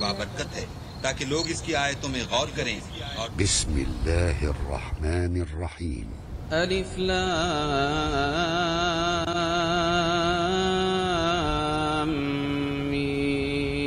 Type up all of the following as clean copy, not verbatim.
बाबरकत है ताकि लोग इसकी आयतों में गौर करें. बिस्मिल्लाहिर्रहमानिर्रहीम. अलिफ लाम मीम.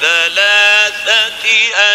3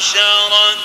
10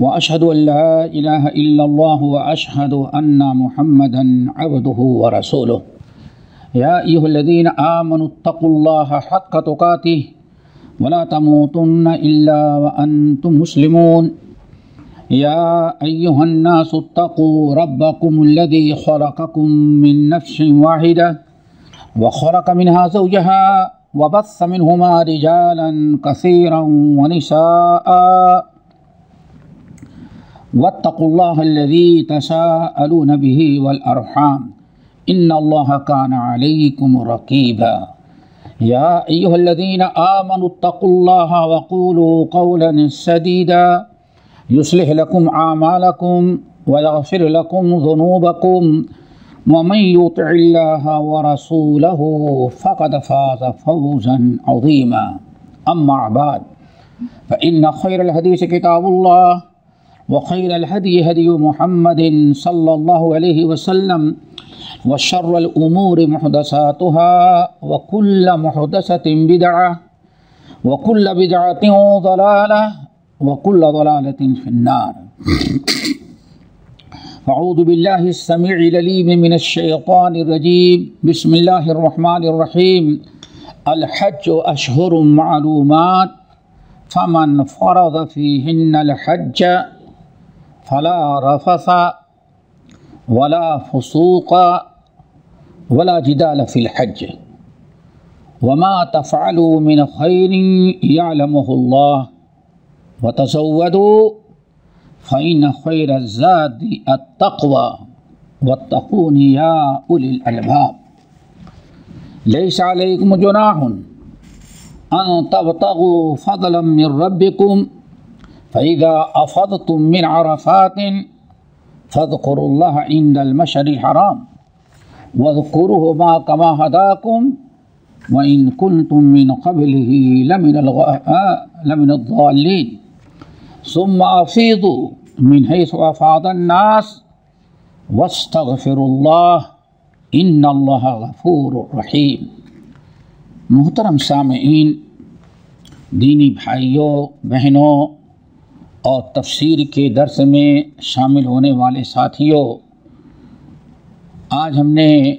व अशहदु अल्ला इलाहा इल्लल्लाह व अशहदु अन्ना मुहम्मदन अब्दुहु व रसूलुहु या अय्युहल्लज़ीना आमनुत्तक़ुल्लाहा हक़्क़ तुक़ातिहि व ला तमूतुन्ना इल्ला व अंतुम मुस्लिमून या अय्युहन्नासुत्तक़ू रब्बकुमुल्लज़ी ख़लक़कुम मिन नफ़्सिन वाहिदा व ख़लक़ मिनहा ज़ौजहा व बस्स मिनहुमा रिजालन कसीरन व निसाअ वत्तक़ुल्लाहल्लज़ी तसाअलून बिही वल अर्हाम इन्नल्लाहा काना अलैकुम रक़ीबा या अय्युहल्लज़ीना आमनुत्तक़ुल्लाहा व क़ूलू क़ौलन सदीदा युस्लिह लकुम आमालकुम व यग़फ़िर लकुम ज़ुनूबकुम व मन युतिइल्लाहा व रसूलहु फ़क़द फ़ाज़ फ़ौज़न अज़ीमा अम्मा बअद फ़इन्न ख़ैरल हदीस किताबुल्लाह व खैरल हदी हदी मुहम्मदिन सल्लल्लाहु अलैहि वसल्लम व शर्रल उमूरि मुहदसातुहा व कुल्ल मुहदसतिन बिदअह व कुल्ल बिदअतिन ज़लालह व कुल्ल ज़लालतिन फिन्नार अऊज़ु बिल्लाहिस समीइल अलीम मिनश शैतानिर रजीम बिस्मिल्लाहिर रहमानिर रहीम अल हज्जु अशहुरुम मालूमात फमन फ़रज़ फ़ीहिन्नल हज्ज फला रफ़सा वला फ़ुसूक़ा वला जिदाल फ़िल हज्ज वमा तफ़अलू मिन ख़ैरिन यअलमुहुल्लाह व तज़व्वदू फ़इन्न ख़ैरज़ ज़ादि अत्तक़वा वत्तक़ूनि या उलिल अलबाब लैसा अलैकुम जुनाहुन अन तबतगू फ़ज़लन मिन रब्बिकुम फ़इज़ा अफ़ज़तुम मिन अरफ़ातिन फ़ज़्कुरुल्लाह इंदल मशरिल हराम वज़्कुरूहु मा कमा हदाकुम व इन कुंतुम मिन क़ब्लिही लमिनज़्ज़ाल्लीन सुम्मा अफ़ीज़ू मिन हैसु अफ़ाज़न नास वस्तग़फ़िरुल्लाह इन्नल्लाहा गफ़ूरुर रहीम। मुहतरम सामईन, दीनी भाइयों बहनों और तफसीर के दर्स में शामिल होने वाले साथियों, आज हमने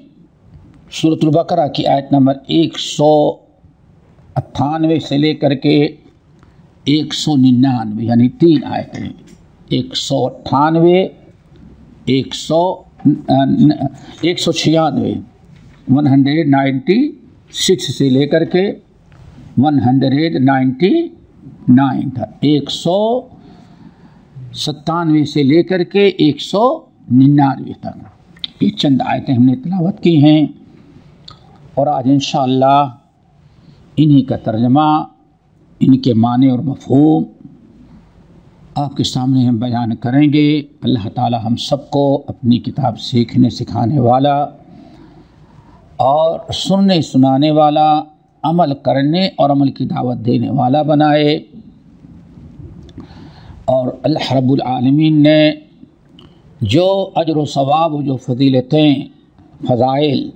सूरतुल बकरा की आयत नंबर 198 से लेकर के 199 यानी 3 आयतें 198 196 196 से लेकर के 199 था। 197 से लेकर के 199 तक ये चंद आयतें हमने तिलावत की हैं और आज इंशाअल्लाह इन्हीं का तर्जमा, इनके माने और मफ़हूम आपके सामने हम बयान करेंगे। अल्लाह ताला हम सबको अपनी किताब सीखने सिखाने वाला और सुनने सुनाने वाला, अमल करने और अमल की दावत देने वाला बनाए। और अल्लाह रब्बुल आलमीन ने जो अजर व सवाब, जो फ़ज़ीलतें, फ़ज़ाइल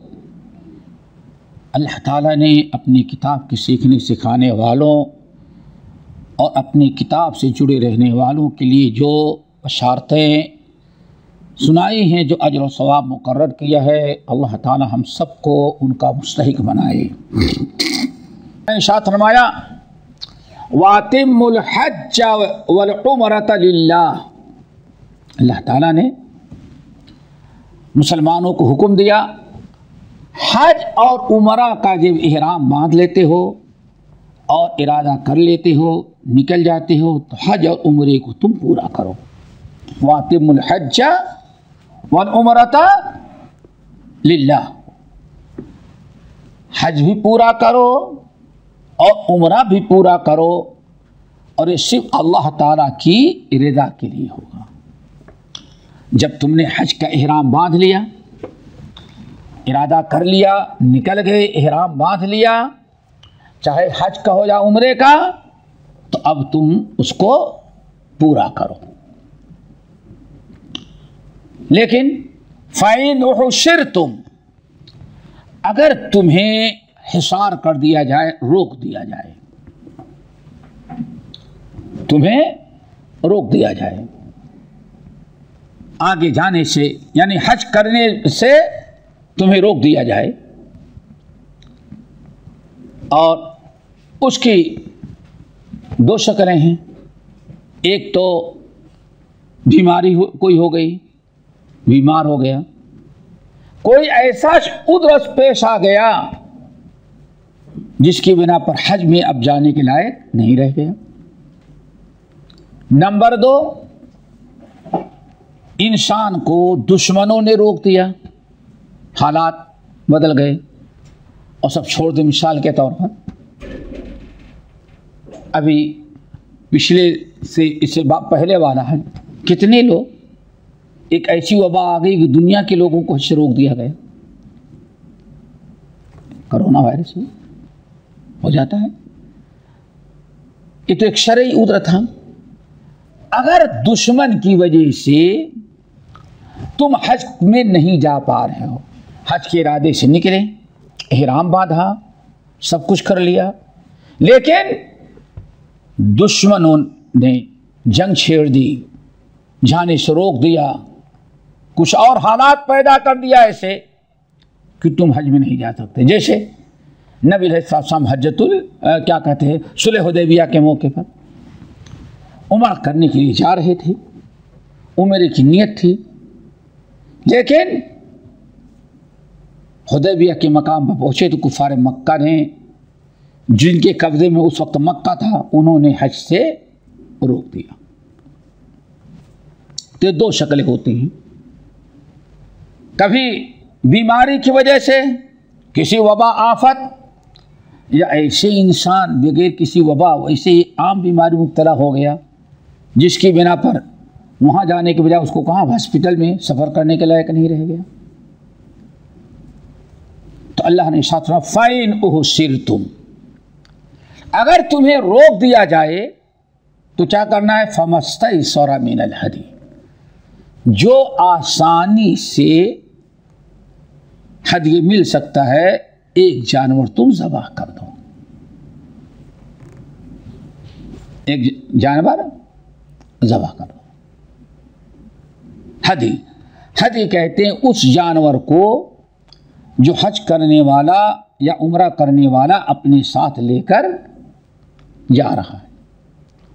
अल्लाह ताला ने अपनी किताब के सीखने सिखाने वालों और अपनी किताब से जुड़े रहने वालों के लिए जो बशारतें सुनाई हैं, जो अजर व सवाब मुकर्रर किया है, अल्लाह ताला हम सबको उनका मुस्तहिक बनाए। इरशाद फरमाया वातिमुल हज्ज वल उमरता लिल्लाह। अल्लाह ताला ने मुसलमानों को हुक्म दिया, हज और उमरा का जब इहराम बांध लेते हो और इरादा कर लेते हो, निकल जाते हो, तो हज और उमरे को तुम पूरा करो। वातिमुल हज्ज वल उमरता लिल्लाह, हज भी पूरा करो और उमरा भी पूरा करो, और ये सिर्फ अल्लाह ताला की रज़ा के लिए होगा। जब तुमने हज का इहराम बांध लिया, इरादा कर लिया, निकल गए, इहराम बांध लिया, चाहे हज का हो या उम्रे का, तो अब तुम उसको पूरा करो। लेकिन फ़इन उहशिरतुम, अगर तुम्हें हिसार कर दिया जाए, रोक दिया जाए, तुम्हें रोक दिया जाए आगे जाने से, यानी हज करने से तुम्हें रोक दिया जाए। और उसकी दो शक्लें हैं, एक तो बीमारी कोई हो गई, बीमार हो गया, कोई ऐसा उद्रस पेश आ गया जिसकी बिना पर हज में अब जाने के लायक नहीं रह गया। नंबर 2, इंसान को दुश्मनों ने रोक दिया, हालात बदल गए और सब छोड़ दे। मिसाल के तौर पर अभी पिछले से इससे पहले वाला है, कितने लोग, एक ऐसी वबा आ गई कि दुनिया के लोगों को इससे रोक दिया गया। कोरोना वायरस में हो जाता है, ये तो एक शरई उद्र था। अगर दुश्मन की वजह से तुम हज में नहीं जा पा रहे हो, हज के इरादे से निकले, इहराम बांधा, सब कुछ कर लिया, लेकिन दुश्मनों ने जंग छेड़ दी, जाने से रोक दिया, कुछ और हालात पैदा कर दिया ऐसे कि तुम हज में नहीं जा सकते। जैसे नबी अलैहिस्सलाम हज्जतुल क्या कहते हैं, सुलह हुदैबिया के मौके पर उम्र करने के लिए जा रहे थे, उम्र की नियत थी, लेकिन हुदैबिया के मकाम पर पहुँचे तो कुफार मक्का ने, जिनके कब्जे में उस वक्त मक्का था, उन्होंने हज से रोक दिया। तो दो शक्लें होती हैं, कभी बीमारी की वजह से, किसी वबा आफत, या ऐसे इंसान बगैर किसी वबा वैसे ही आम बीमारी मुब्तला हो गया जिसकी बिना पर वहाँ जाने के बजाय उसको कहाँ हॉस्पिटल में सफ़र करने के लायक नहीं रह गया। तो अल्लाह ने साथ रहा फ़ाइन उहसिरतुम, अगर तुम्हें रोक दिया जाए तो क्या करना है, फमस्तयसरा मिनल हदी, जो आसानी से हदी मिल सकता है एक जानवर तुम ज़बाह कर दो, एक जानवर ज़बाह कर दो। हदी, हदी कहते हैं उस जानवर को जो हज करने वाला या उम्रा करने वाला अपने साथ लेकर जा रहा है,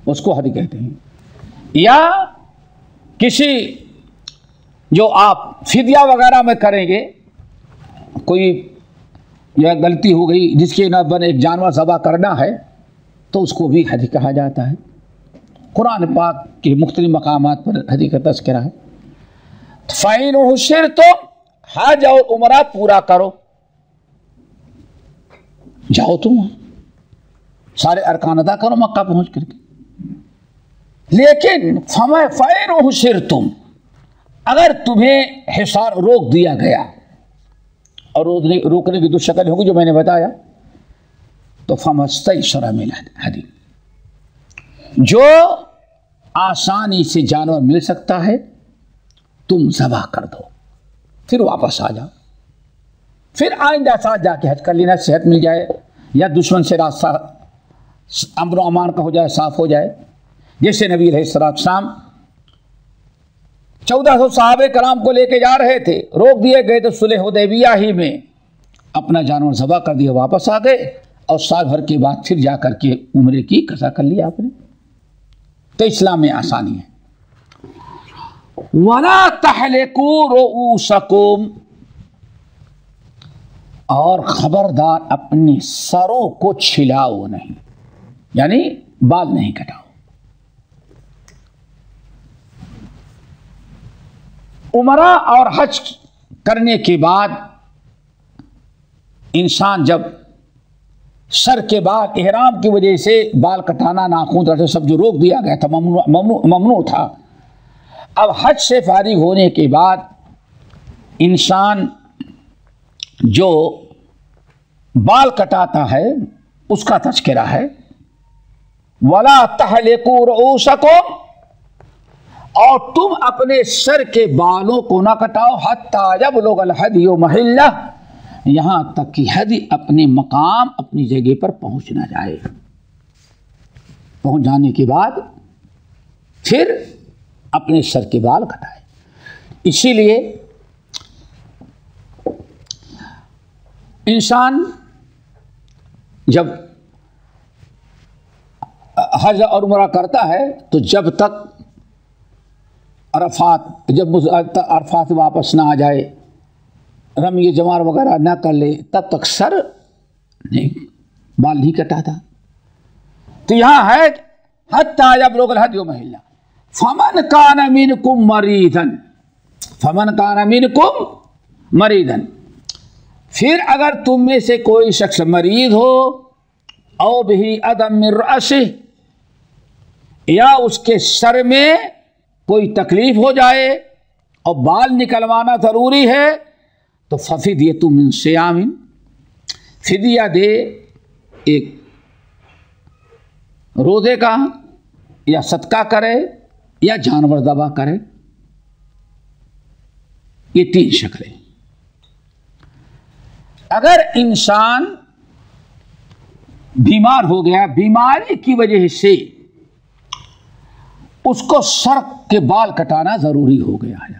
उसको हदी कहते हैं। या किसी जो आप फिदिया वगैरह में करेंगे, कोई या गलती हो गई जिसके न बने एक जानवर ज़बह करना है, तो उसको भी हदी कहा जाता है। कुरान पाक के मुख्तलिफ मकामात पर हदी का तज़किरा है। फ़ाइन उहसिरतुम, हज और उम्रा पूरा करो, जाओ तुम सारे अरकान अदा करो मक्का पहुंच करके। लेकिन फ़ाइन उहसिरतुम, अगर तुम्हें हिसार रोक दिया गया, और रोकने की दो शक्ल होगी जो मैंने बताया, तो फमस्तयसरा मिनल हदी, जो आसानी से जानवर मिल सकता है तुम ज़बाह कर दो, फिर वापस आ जाओ, फिर आइंदा साथ जाके हज कर लेना, सेहत मिल जाए या दुश्मन से रास्ता अमन अमान का हो जाए, साफ हो जाए। जैसे नबी अलैहिस्सलाम 1400 सहाबे कराम को लेके जा रहे थे, रोक दिए गए तो सुलह हुदैबिया ही में अपना जानवर ज़बाह कर दिया, वापस आ गए, और साल भर के बाद फिर जा कर के उम्रे की कज़ा कर लिया आपने। तो इस्लाम में आसानी है। वला तहलिकू रुऊसकुम, और खबरदार अपने सरों को छिलाओ नहीं, यानी बाल नहीं कटाओ। उमरा और हज करने के बाद इंसान जब सर के बाद इहराम की वजह से बाल कटाना, नाखून सब जो रोक दिया गया था, ममनू था, अब हज से फारिग होने के बाद इंसान जो बाल कटाता है उसका तज़किरा है। वला तहलिकू रुऊसकुम, और तुम अपने सर के बालों को ना कटाओ, हत्ता यबलुगल हदियु महिल्लह, यहाँ तक कि हदी अपने मकाम, अपनी जगह पर पहुँच ना जाए। पहुँच जाने के बाद फिर अपने सर के बाल कटाए। इसीलिए इंसान जब हज और उम्रा करता है तो जब तक अरफात वापस ना आ जाए, रमी जमार वगैरह ना कर ले, तब तक सर नहीं, बाल नहीं कटाता। तो यहाँ है हत्ता यबलुगल हदियु महिल्ला फमन कान मिनकुम मरीदन, फिर अगर तुम में से कोई शख्स मरीज हो, औ बिही अदम मिन रअसिह, या उसके सर में कोई तकलीफ हो जाए और बाल निकलवाना ज़रूरी है, तो फफिदियतुम मिन सियामिन, फिदिया दे एक रोज़े का, या सदका करे, या जानवर दबा करे। ये 3 शक्लें। अगर इंसान बीमार हो गया, बीमारी की वजह से उसको सर के बाल कटाना जरूरी हो गया है।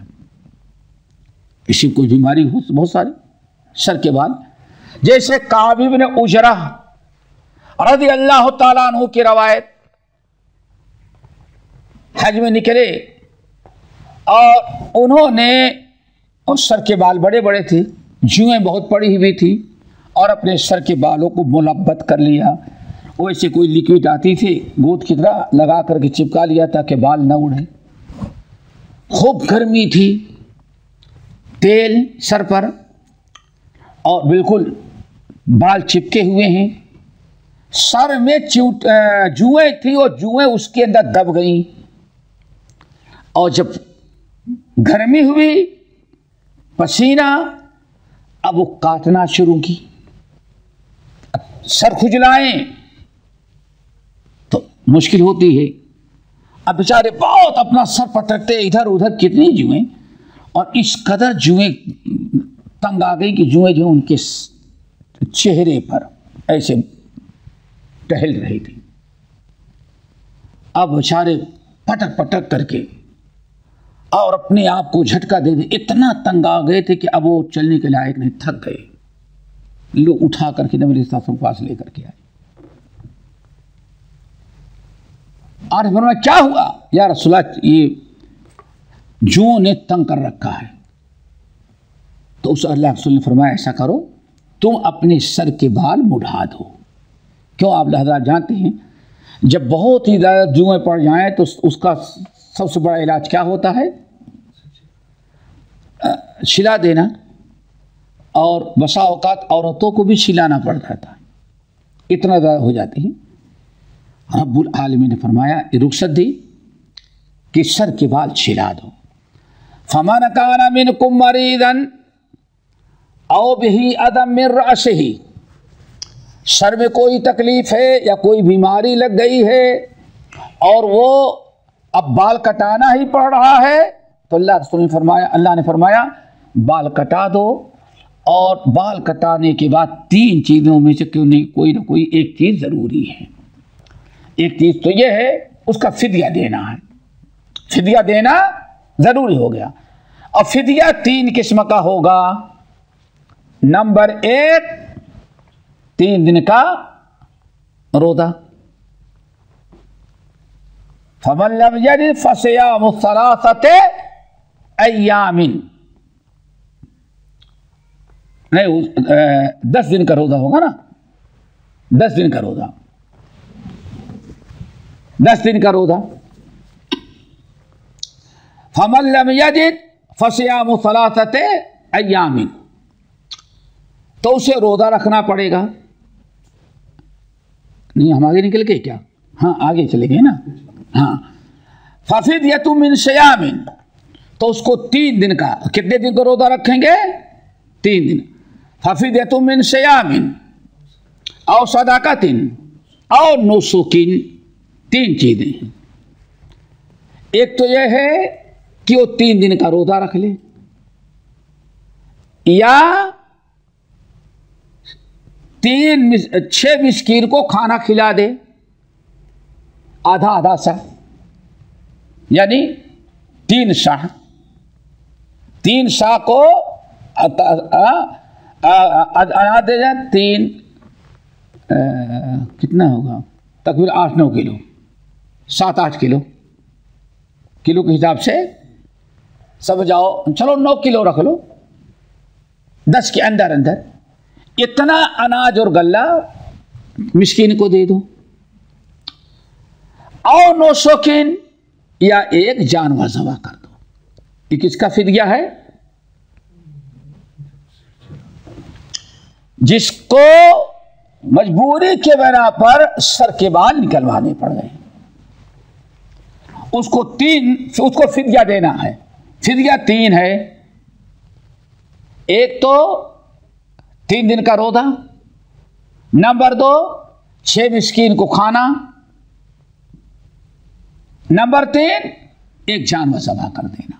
किसी कोई बीमारी हो, बहुत सारी सर के बाल, जैसे काब इब्न उजरा रज़ी अल्लाह ताला अन्हु की रवायत, हज में निकले और उन्होंने, और सर के बाल बड़े बड़े थे, जुएं बहुत पड़ी हुई थी, और अपने सर के बालों को मुलब्बत कर लिया। वैसे कोई लिक्विड आती थी, गोद की तरह लगा करके चिपका लिया ताकि बाल न उड़े। खूब गर्मी थी, तेल सर पर, और बिल्कुल बाल चिपके हुए हैं। सर में जुएं थी और जुएं उसके अंदर दब गई, और जब गर्मी हुई, पसीना, अब वो काटना शुरू की। सर खुजलाएं तो मुश्किल होती है। अब बेचारे बहुत अपना सर पटकते इधर उधर, कितनी जुएं, और इस कदर जुएं तंग आ गई कि जुएं जो उनके चेहरे पर ऐसे टहल रही थी। अब बेचारे पटक पटक करके और अपने आप को झटका दे, इतना तंग आ गए थे कि अब वो चलने के लायक नहीं, थक गए। लोग उठा करके नबी के पास लेकर के आए। और फरमाया क्या हुआ या रसूलल्लाह, ये जुओं ने तंग कर रखा है। तो उस अल्लाह रसूल ने फरमाया ऐसा करो, तुम अपने सर के बाल मुड़ा दो। क्यों, आप हज़रात जानते हैं जब बहुत ही ज़्यादा जुएं पड़ जाएं तो उसका सबसे बड़ा इलाज क्या होता है? छिला देना, और बसा औकात औरतों को भी छिलाना पड़ जाता है, इतना ज़्यादा हो जाती है। रब्बुल आलमीन ने फरमाया, रुखसत दी कि सर के बाल छिला दो। फमन कान मिनकुम मरीदन औ बिही अदम मिन रअसिही, सर में कोई तकलीफ है या कोई बीमारी लग गई है और वो अब बाल कटाना ही पड़ रहा है, तो अल्लाह ने फरमाया बाल कटा दो। और बाल कटाने के बाद 3 चीज़ों में से क्यों नहीं कोई ना कोई एक चीज़ ज़रूरी है। एक चीज़ तो ये है, उसका फिदिया देना है। फिदिया देना ज़रूरी हो गया। और फिदिया 3 किस्म का होगा। नंबर 1, 3 दिन का रोज़ा। फमन लम यजिद फसियामु सलासति अय्यामिन, नहीं 10 दिन का रोज़ा होगा ना, 10 दिन का रोज़ा, 10 दिन का रोज़ा। फमन लम यजिद फसियामु सलासति अय्यामिन, तो उसे रोज़ा रखना पड़ेगा। नहीं, हम आगे निकल गए क्या? हाँ, आगे चले गए ना। हाँ, फफिदियतुम मिन सियामिन, तो उसको 3 दिन का, कितने दिन का रोज़ा रखेंगे? 3 दिन। फफिदियतुम मिन सियामिन और सदाकतिन और नुसुकिन, 3 चीज़ें हैं। एक तो यह है कि वो 3 दिन का रोज़ा रख ले, या 6 मिस्कीन को खाना खिला दे, आधा आधा सा, यानी 3 शाह, 3 शाह को अनाज दे जाए 3 कितना होगा तकरीबन 8-9 किलो, 7-8 किलो, किलो के हिसाब से सब जाओ, चलो 9 किलो रख लो, 10 के अंदर अंदर इतना अनाज और गल्ला मिस्कीन को दे दो। और 9 शौकीन या एक जानवर ज़बह कर दो। ये किसका फिदिया है? जिसको मजबूरी के बिना पर सर के बाल निकलवाने पड़ गए, उसको फिदिया देना है। फिदिया 3 है। एक तो 3 दिन का रोज़ा, नंबर 2 6 मिस्कीन को खाना, नंबर 3 एक जानवर ज़बह कर देना।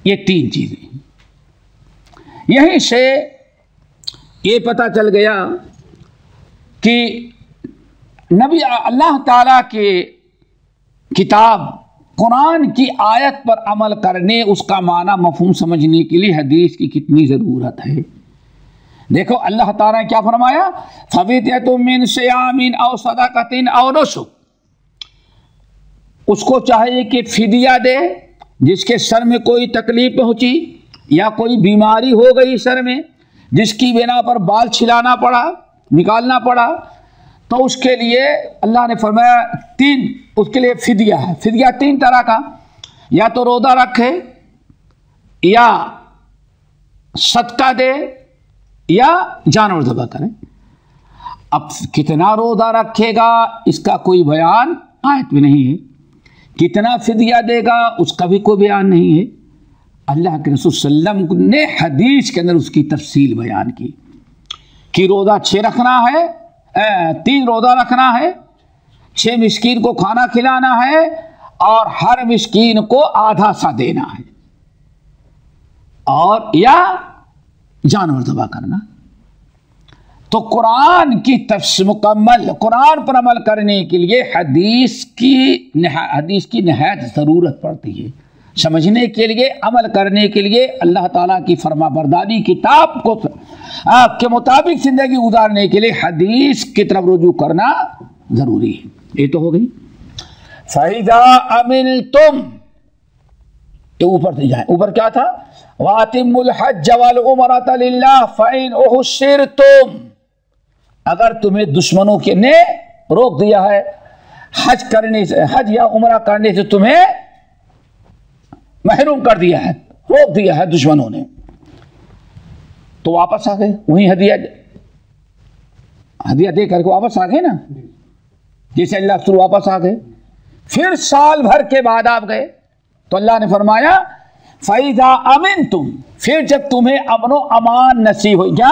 ये 3 चीजें। यहीं से ये पता चल गया कि नबी अल्लाह ताला के किताब कुरान की आयत पर अमल करने, उसका माना मफहूम समझने के लिए हदीस की कितनी ज़रूरत है। देखो अल्लाह ताला ने क्या फरमाया, फवित्यतुम मिन सियामिन औ सदक़तिन औ नुसुक। उसको चाहिए कि फिदिया दे, जिसके सर में कोई तकलीफ पहुंची या कोई बीमारी हो गई सर में, जिसकी बिना पर बाल छिलाना पड़ा, निकालना पड़ा, तो उसके लिए अल्लाह ने फरमाया 3, उसके लिए फिदिया है। फिदिया 3 तरह का, या तो रोज़ा रखे, या सदका दे, या जानवर ज़बह करे। अब कितना रोज़ा रखेगा इसका कोई बयान आयत में नहीं है, कितना फिदिया देगा उसका भी कोई बयान नहीं है। अल्लाह के रसूल सल्लम ने हदीस के अंदर उसकी तफसील बयान की कि रोज़ा 6 रखना है, 3 रोज़ा रखना है, 6 मिस्कीन को खाना खिलाना है, और हर मिस्कीन को आधा सा देना है, और या जानवर ज़बह करना। तो कुरान की मुकम्मल कुरान पर अमल करने के लिए हदीस की निहायत ज़रूरत पड़ती है। समझने के लिए, अमल करने के लिए, अल्लाह ताला की फरमाबरदारी किताब को के मुताबिक ज़िंदगी गुजारने के लिए हदीस की तरफ रुजू करना ज़रूरी है। ये तो हो गई। फ़इज़ा अमिनतुम, तो ऊपर से जाए, ऊपर क्या था, वातिमुल हज्ज वल उमरत लिल्लाह फ़इन उहसिरतुम। अगर तुम्हें दुश्मनों के ने रोक दिया है हज करने से, हज या उमरा करने से तुम्हें महरूम कर दिया है, रोक दिया है दुश्मनों ने, तो वापस आ गए, वहीं हदिया दे करके वापस आ गए ना, जैसे अल्लाह रसूल वापस आ गए। फिर साल भर के बाद आप गए, तो अल्लाह ने फरमाया फ़इज़ा अमिनतुम, फिर जब तुम्हें अमनो अमान नसीब हो गया,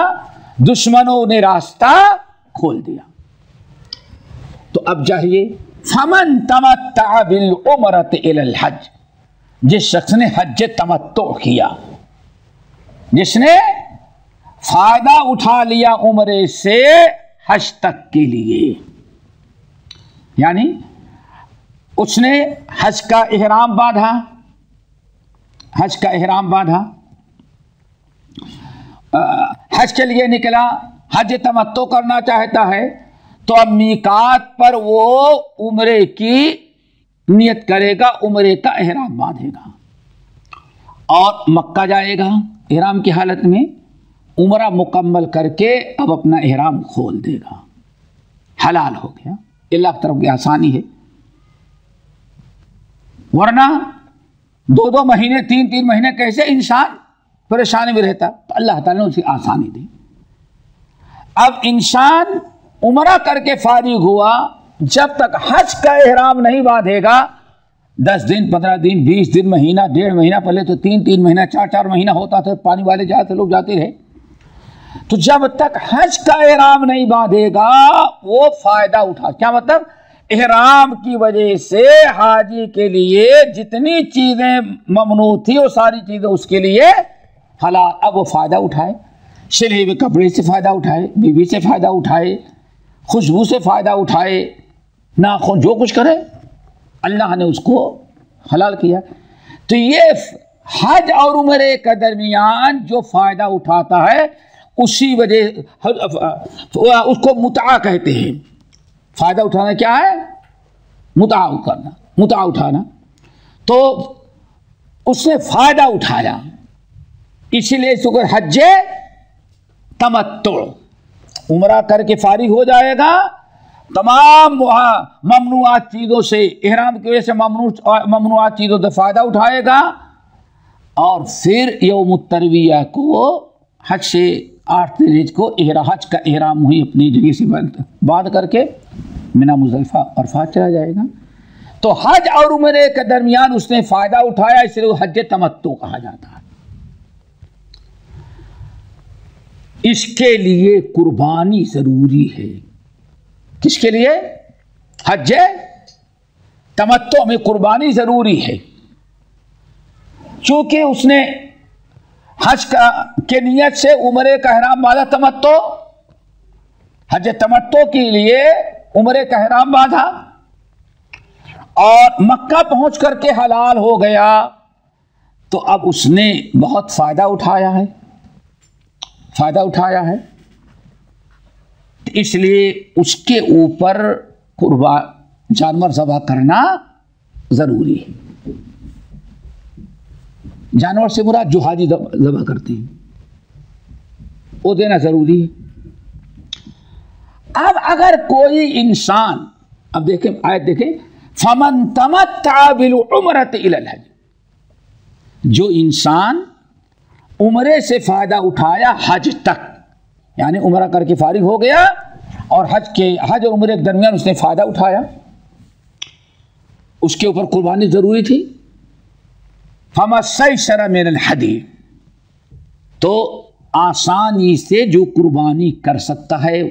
दुश्मनों ने रास्ता खोल दिया, तो अब चाहिए फमन तमत्ता बिल उमरत इलल हज, जिस शख्स ने हज तमत्तो किया, जिसने फायदा उठा लिया उम्रे से हज तक के लिए, यानी उसने हज का इहराम बांधा, हज का इहराम बांधा, हज के लिए निकला, हज तमत्तो करना चाहता है, तो अब मीकात पर वो उम्रे की नियत करेगा, उम्रे का इहराम बांधेगा और मक्का जाएगा। इहराम की हालत में उम्रा मुकम्मल करके अब अपना इहराम खोल देगा, हलाल हो गया। अल्लाह की तरफ की आसानी है, वरना 2-2 महीने 3-3 महीने कैसे इंसान परेशानी में रहता, तो अल्लाह ताला ने उसे आसानी दी। अब इंसान उम्रा करके फारिग हुआ, जब तक हज का इहराम नहीं बांधेगा, 10 दिन 15 दिन 20 दिन, महीना 1.5 महीना, पहले तो 3-3 महीना 4-4 महीना होता था, पानी वाले जाते लोग जाते रहे, तो जब तक हज का इहराम नहीं बांधेगा वो फायदा उठा, क्या मतलब, इहराम की वजह से हाजी के लिए जितनी चीजें ममनू थी वो सारी चीजें उसके लिए हलाल। अब वो फायदा उठाए, सिले हुए कपड़े से फायदा उठाए, बीवी से फायदा उठाए, खुशबू से फायदा उठाए, नाखून, जो कुछ करे अल्लाह ने उसको हलाल किया। तो ये हज और उम्रे के दरमियान जो फ़ायदा उठाता है उसी वजह उसको मुता कहते हैं। फ़ायदा उठाना क्या है? मुता करना, मुता उठाना। तो उसने फ़ायदा उठाया, इसीलिए इसको हज तमत्तु, उम्रा करके फारिग हो जाएगा, तमाम ममनुआत चीज़ों से, इहराम की वजह से ममनुआत चीज़ों से फ़ायदा उठाएगा और फिर यौम तरविया को हज से 8 दिन को हज का इहराम हुई अपनी जगह से बांध करके मिना मुज़दलिफ़ा अरफात चला जाएगा। तो हज और उम्रे के दरमियान उसने फ़ायदा उठाया, इसलिए हज तमत्तु कहा जाता है। इसके लिए कुर्बानी ज़रूरी है। किसके लिए? हज तमत्तु में कुर्बानी ज़रूरी है, क्योंकि उसने हज के नियत से उम्रे का इहराम बांधा। तमत्तु, हज तमत्तु के लिए उम्रे का इहराम बांधा और मक्का पहुंच करके हलाल हो गया, तो अब उसने बहुत फ़ायदा उठाया है, फ़ायदा उठाया है। इसलिए उसके ऊपर जानवर ज़बह करना ज़रूरी है। जानवर से मुराद जो हाजी ज़बह करते हैं वो देना ज़रूरी है। अब अगर कोई इंसान, अब देखें आयत देखें, फमन तमत्ता बिल उम्रत इलल हज, जो इंसान उम्रे से फ़ायदा उठाया हज तक, यानी उम्रा करके फारिग हो गया और हज और उम्रे के दरमियान उसने फ़ायदा उठाया, उसके ऊपर कुर्बानी ज़रूरी थी। फमस्सैसरा मिनल हदी, तो आसानी से जो कुर्बानी कर सकता है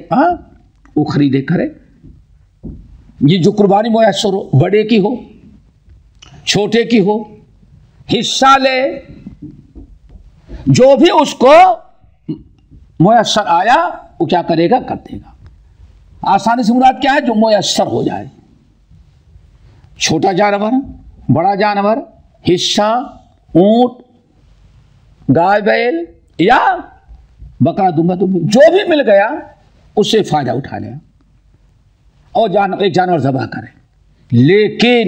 वो खरीदे करे। ये जो कुर्बानी मुयस्सर हो, बड़े की हो छोटे की हो, हिस्सा ले, जो भी उसको मुयस्सर आया वो क्या करेगा? कर देगा। आसानी से मुराद क्या है? जो मुयस्सर हो जाए, छोटा जानवर, बड़ा जानवर, हिस्सा, ऊंट, गाय बैल या बकरा दुम्बा दुम्बी, जो भी मिल गया उससे फायदा उठा लिया और एक जानवर ज़बह करे। लेकिन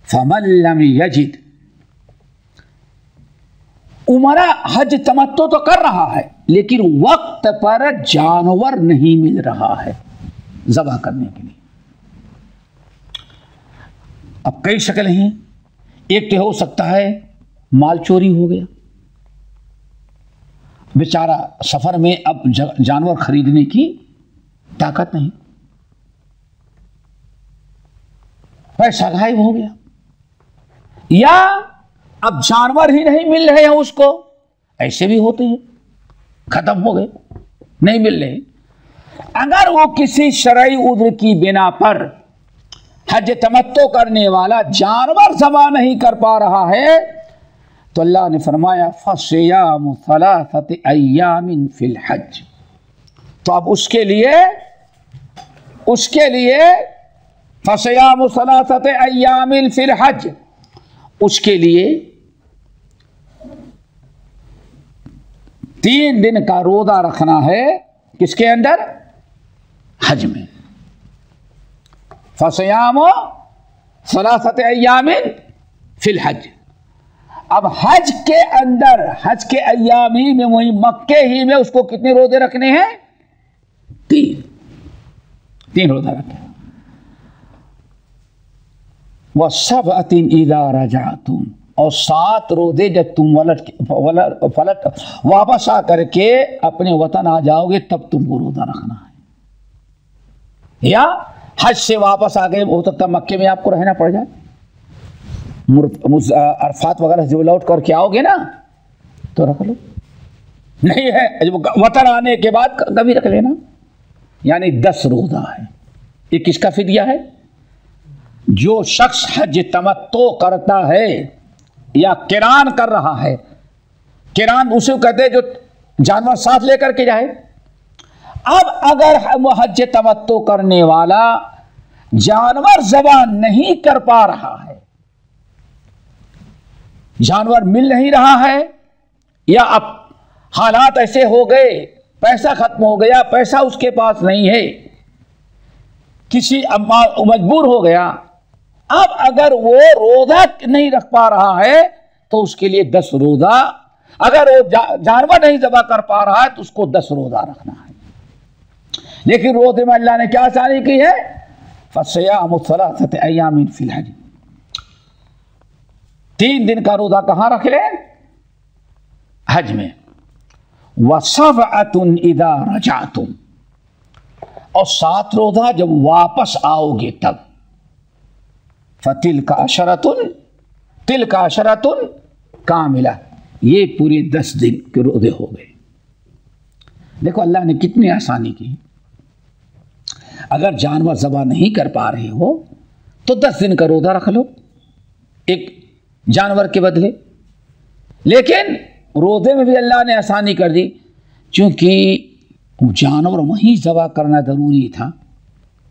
फमन लम यजिद, उमरा हज तमत्तु तो कर रहा है लेकिन वक्त पर जानवर नहीं मिल रहा है ज़बह करने के लिए। अब कई शक्ल हैं, एक तो हो सकता है माल चोरी हो गया, बेचारा सफर में अब जानवर खरीदने की ताकत नहीं, पैसा गायब हो गया, या अब जानवर ही नहीं मिल रहे हैं उसको, ऐसे भी होते हैं, खत्म हो गए, नहीं मिल रहे। अगर वो किसी शरई उद्र की बिना पर हज तमत्तु करने वाला जानवर ज़बह नहीं कर पा रहा है तो अल्लाह ने फरमाया फसियामु सलासति अय्यामिन फिल हज, तो अब उसके लिए फसियामु सलासति अय्यामिन फिल हज, उसके लिए 3 दिन का रोजा रखना है। किसके अंदर? हज में। फसियामु सलासति अय्यामिन फिल हज। अब हज के अंदर, हज के अय्याम ही में, वही मक्के ही में उसको कितने रोजे रखने हैं? 3 रोजा रखने। वसबअतिन इज़ा रजअतुम, और 7 रोजे जब तुम फलट वापस आ करके अपने वतन आ जाओगे तब तुमको रोजा रखना है। या हज से वापस आ गए, हो सकता मक्के में आपको रहना पड़ जाए, अरफात वगैरह जब लौट करके आओगे ना तो रख लो, नहीं है वतन आने के बाद कभी रख लेना। यानी 10 रोजा है। ये किसका फिदिया है? जो शख्स हज तमत्तु करता है या किरान कर रहा है, किरान उसे कहते हैं जो जानवर साथ लेकर के जाए। अब अगर हज तमत्तु करने वाला जानवर ज़बान नहीं कर पा रहा है, जानवर मिल नहीं रहा है, या अब हालात ऐसे हो गए, पैसा खत्म हो गया, पैसा उसके पास नहीं है, किसी मजबूर हो गया, अब अगर वो रोजा नहीं रख पा रहा है तो उसके लिए 10 रोजा, अगर वो जानवर नहीं ज़बह कर पा रहा है तो उसको 10 रोजा रखना है। लेकिन रोजे में अल्लाह ने क्या आसानी की है, फस्सियामु सलासति अय्यामिन फिल हज, 3 दिन का रोजा कहां रख ले, हज में, वसबअतुन इदा रजातुम, और 7 रोजा जब वापस आओगे तब, फतिल का अशरतुन कामिला, ये पूरे 10 दिन के रोजे हो गए। देखो अल्लाह ने कितनी आसानी की। अगर जानवर ज़बह नहीं कर पा रहे हो तो 10 दिन का रोजा रख लो एक जानवर के बदले। लेकिन रोजे में भी अल्लाह ने आसानी कर दी, क्योंकि जानवर वहीं ज़बह करना ज़रूरी था,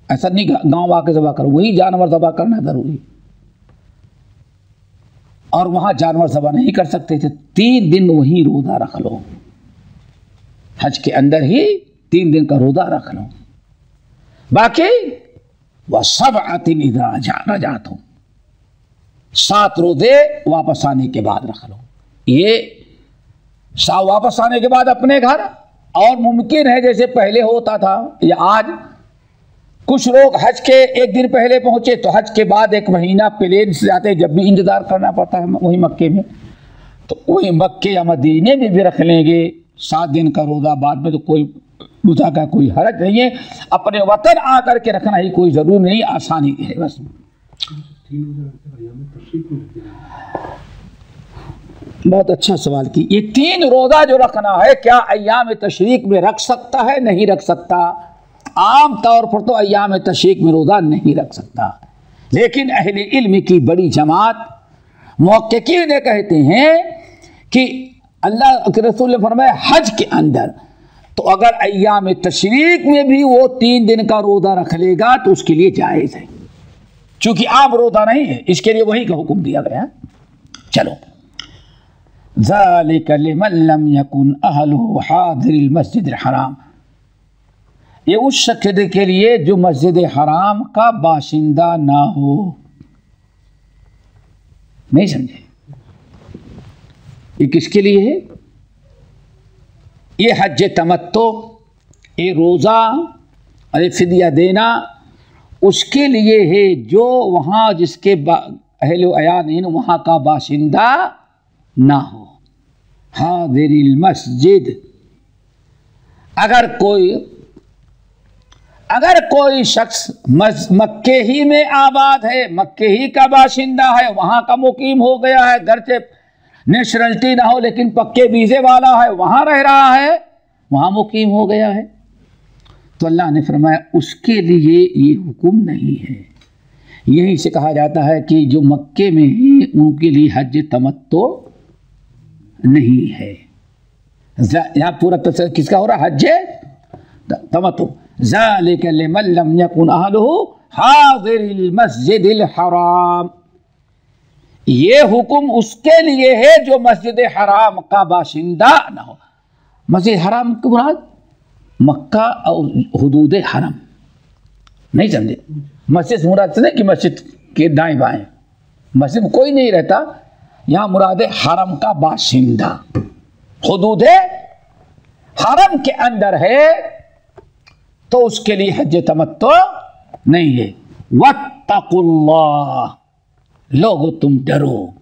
ऐसा नहीं गांव आके ज़बह करो, वही जानवर ज़बह करना ज़रूरी, और वहां जानवर ज़बह नहीं कर सकते थे, 3 दिन वहीं रोजा रख लो, हज के अंदर ही 3 दिन का रोजा रख लो। बाकी वसबअतिन इज़ा रजातुम, 7 रोजे वापस आने के बाद रख लो। ये वापस आने के बाद अपने घर, और मुमकिन है जैसे पहले होता था या आज कुछ लोग हज के 1 दिन पहले पहुंचे तो हज के बाद 1 महीना प्लेन से जाते, जब भी इंतजार करना पड़ता है वही मक्के में, तो वही मक्के या मदीने में भी रख लेंगे 7 दिन का रोजा। बाद में तो कोई रोजा का कोई हरज नहीं है, अपने वतन आकर के रखना ही कोई जरूरी नहीं, आसानी है बस। बहुत अच्छा सवाल की। ये 3 रोजा जो रखना है, क्या अय्याम तशरीक में रख सकता है, नहीं रख सकता? आम तौर पर तो अय्याम तशरीक में रोजा नहीं रख सकता, लेकिन अहले इल्म की बड़ी जमात मुहक्किकीन ने कहते हैं कि अल्लाह के रसूल ने फरमाया हज के अंदर, तो अगर अय्याम तशरीक में भी वो 3 दिन का रोजा रख लेगा तो उसके लिए जायज़ है, क्योंकि आम रोजा नहीं है, इसके लिए वही का हुक्म दिया गया। चलो, ज़ालिका लिमन लम यकुन अहलुहु हादिरिल मस्जिदिल हराम, ये उस शख्स के लिए जो मस्जिद हराम का बाशिंदा ना हो। नहीं समझे? ये किसके लिए है? ये हज तमत्तो, ये रोज़ा और फिदिया देना उसके लिए है जो वहाँ जिसके अहल अयानीन वहाँ का बाशिंदा ना हो। हादिरिल मस्जिद, अगर कोई शख्स मक्के ही में आबाद है, मक्के ही का बाशिंदा है, वहाँ का मुकीम हो गया है, घर से नेशनलिटी ना हो लेकिन पक्के वीज़े वाला है, वहाँ रह रहा है, वहाँ मुकीम हो गया है, तो अल्लाह ने फरमाया उसके लिए ये हुक्म नहीं है। यहीं से कहा जाता है कि जो मक्के में है उनके लिए हज तमत्तो नहीं है। यहाँ पूरा तस्वीर किसका हो रहा है? हज तमत्तो। ज़ालिका लिमन लम यकुन अहलुहु हादिरिल मस्जिदिल हराम, ये हुक्म उसके लिए है जो मस्जिद हराम का बाशिंदा ना हो। मस्जिद हराम की मुराद मक्का और हुदूद हरम, नहीं समझे? मस्जिद मुराद से नहीं कि मस्जिद के दाएं बाएं, मस्जिद में कोई नहीं रहता, यहाँ मुराद हरम का बाशिंदा, हुदूद हरम के अंदर है तो उसके लिए हज तमत्तो नहीं है। वत्तकुल्लाह, लोगो तुम डरो।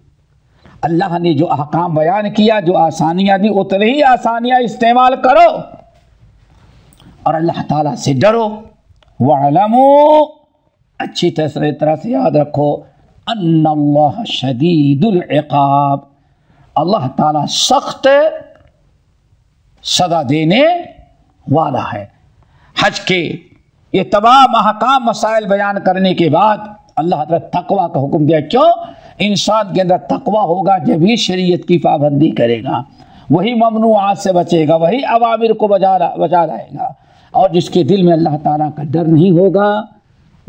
अल्लाह ने जो अहकाम बयान किया, जो आसानियां दी, उतनी ही आसानियां इस्तेमाल करो और अल्लाह ताला से डरो। वअलमू, अच्छी तरह से याद रखो, अन्नल्लाह शदीदुल इक़ाब, अल्लाह ताला सख्त सजा देने वाला है। हज के ये तमाम अहकाम मसाइल बयान करने के बाद अल्लाह ताला तकवा का हुक्म दिया। क्यों? इंसान के अंदर तकवा होगा जब ही शरीयत की पाबंदी करेगा, वही ममनूआत से बचेगा, वही अवामिर को बचा लाएगा। और जिसके दिल में अल्लाह ताला का डर नहीं होगा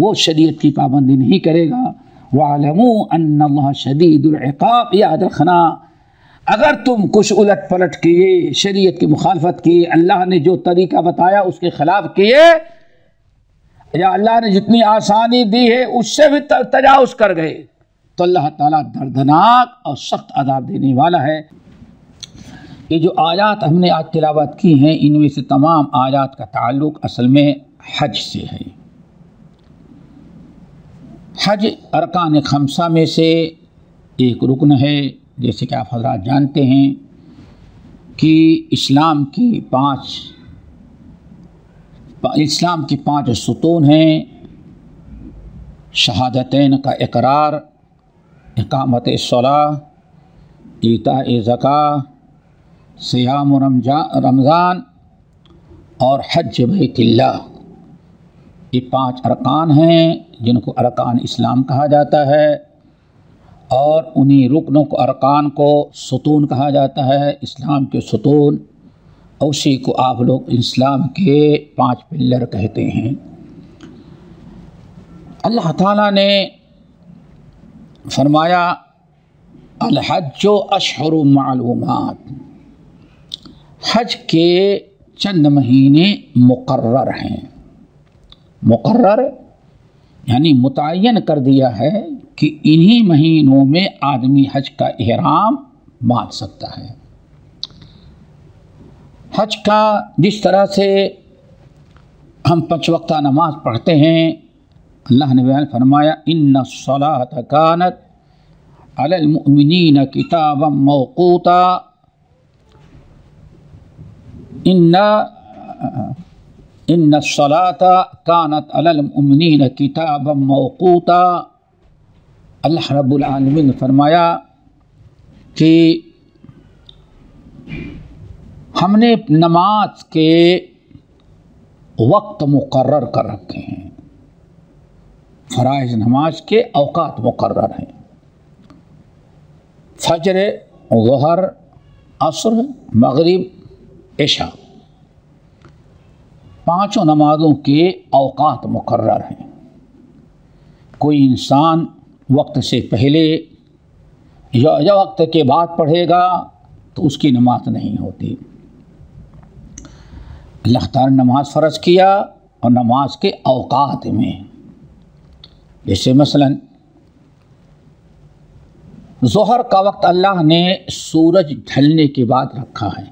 वो शरीयत की पाबंदी नहीं करेगा। वालमू अन्नल्लाह शदीदुल इक़ाब, याद रखना अगर तुम कुछ उलट पलट किए, शरीयत की मुखालफत की, अल्लाह ने जो तरीका बताया उसके खिलाफ किए, या अल्लाह ने जितनी आसानी दी है उससे भी तजावुज़ कर गए, तो अल्लाह ताला दर्दनाक और सख्त अज़ाब देने वाला है। ये जो आयात हमने आज तिलावत की हैं, इनमें से तमाम आयात का ताल्लुक़ असल में हज से है। हज अरकान खमसा में से एक रुकन है। जैसे कि आप हज़रात जानते हैं कि इस्लाम की पाँच सुतून हैं। शहादतैन का इकरार, इकामत सलाह, ईताए ज़कात, सियाम रमज़ान और हज बैतिल्लाह। ये 5 अरकान हैं जिनको अरकान इस्लाम कहा जाता है, और उन्हीं रुकनों को, अरकान को सुतून कहा जाता है, इस्लाम के सुतून। उसी को आप लोग इस्लाम के 5 पिल्लर कहते हैं। अल्लाह ताला ने फरमाया अल हज्जो अशहुरु मालूमात, हज के चंद महीने मुकर्रर हैं। मुकर्रर यानी मुतय्यन कर दिया है कि इन्हीं महीनों में आदमी हज का इहराम बांध सकता है। हज का जिस तरह से हम 5 वक्ता नमाज पढ़ते हैं, अल्लाह ने बयान फरमाया इन्ना सलात कानत अलल मुमिनीन किताबम मौक़ूता, इन्ना सलाता कानत अलल मुमिनीन किताबम मौक़ूता। अल्लाह रब्बुल आलमीन ने फरमाया कि हमने नमाज के वक्त मुकर्रर कर रखे हैं। फ़राइज़ नमाज के औकात मुकर्रर हैं। फजर, ज़ुहर, असर, मगरिब, इशा, 5 नमाज़ों के औकात मुकर्रर हैं। कोई इंसान वक्त से पहले या वक्त के बाद पढ़ेगा तो उसकी नमाज नहीं होती। अल्लाह ताला ने नमाज फ़र्ज़ किया और नमाज के औकात में, जैसे मसलन ज़ोहर का वक्त अल्लाह ने सूरज ढलने के बाद रखा है,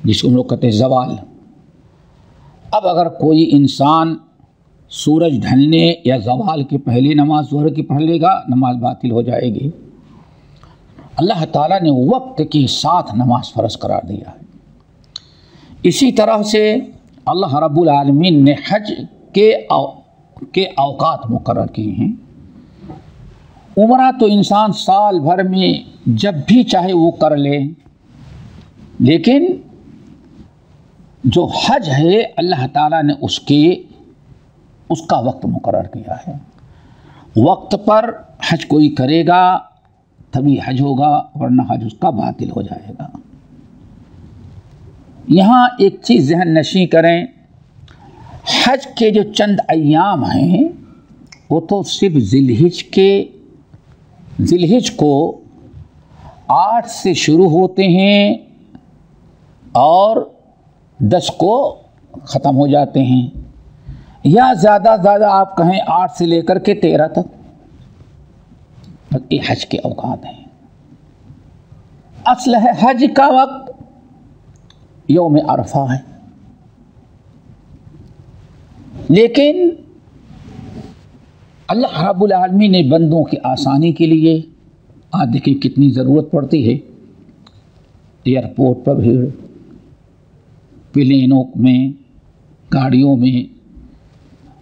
जिसको हम लोग कहते हैं ज़वाल। अब अगर कोई इंसान सूरज ढलने या ज़वाल के पहले नमाज ज़ोहर की पढ़ लेगा, नमाज बातिल हो जाएगी। अल्लाह ताला ने वक्त के साथ नमाज फ़र्ज़ करार दिया है। इसी तरह से अल्लाह रब्बुल आलमीन ने हज के औकात मुकर्रर किए हैं। उम्रा तो इंसान साल भर में जब भी चाहे वो कर ले, लेकिन जो हज है अल्लाह ताला ने उसका वक्त मुकर्रर किया है। वक्त पर हज कोई करेगा तभी हज होगा, वरना हज उसका बातिल हो जाएगा। यहाँ एक चीज़ ज़हन नशी करें, हज के जो चंद अय्याम हैं वो तो सिर्फ ज़िलहिज को 8 से शुरू होते हैं और 10 को ख़त्म हो जाते हैं, या ज़्यादा आप कहें 8 से लेकर के 13 तक। ये हज के औकात हैं। असल है हज का वक्त यौम अरफा है, लेकिन अल्लाह रब्बुल आलमीन ने बंदों की आसानी के लिए, आज देखिए कितनी ज़रूरत पड़ती है एयरपोर्ट पर भीड़, प्लेनों में, गाड़ियों में।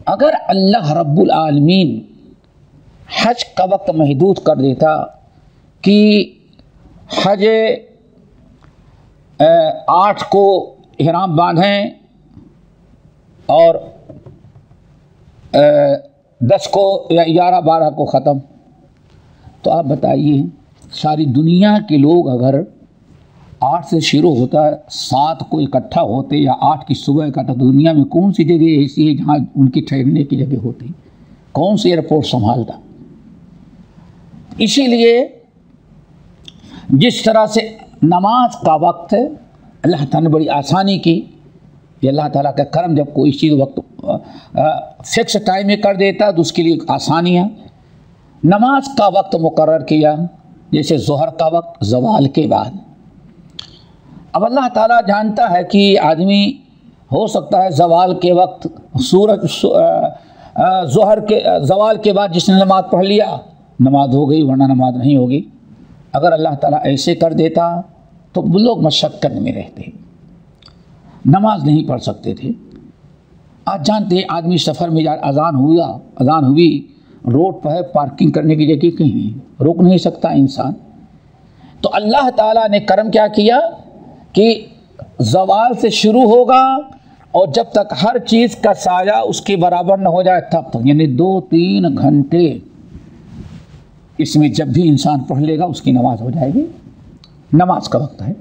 अगर अल्लाह रब्बुल आलमीन हज का वक्त महदूद कर देता कि हज 8 को इहराम बांधें और 10 को या 11-12 को ख़त्म, तो आप बताइए सारी दुनिया के लोग अगर 8 से शुरू होता है, 7 को इकट्ठा होते या 8 की सुबह इकट्ठा, तो दुनिया में कौन सी जगह ऐसी है जहाँ उनकी ठहरने की जगह होती? कौन सी एयरपोर्ट संभालता? इसीलिए जिस तरह से नमाज का वक्त अल्लाह ताला ने बड़ी आसानी की, ये अल्लाह ताला का करम, जब कोई चीज़ वक्त फिक्स टाइम में कर देता तो उसके लिए आसानियाँ। नमाज का वक्त मुकर्रर किया, जैसे ज़ोहर का वक्त ज़वाल के बाद। अब अल्लाह ताला जानता है कि आदमी हो सकता है ज़वाल के वक्त सूरज ज़ोहर के ज़वाल के बाद जिसने नमाज़ पढ़ लिया नमाज हो गई, वरना नमाज नहीं होगी। अगर अल्लाह ताला ऐसे कर देता तो वो लोग मशक्क़त में रहते, नमाज नहीं पढ़ सकते थे। आज जानते हैं आदमी सफ़र में जा, अज़ान हुई, रोड पर है, पार्किंग करने की जगह कहीं नहीं, रोक नहीं सकता इंसान। तो अल्लाह ताला ने करम क्या किया कि ज़वाल से शुरू होगा और जब तक हर चीज़ का साया उसके बराबर न हो जाए तब तक, यानी 2-3 घंटे इसमें जब भी इंसान पढ़ लेगा उसकी नमाज हो जाएगी। नमाज का वक्त है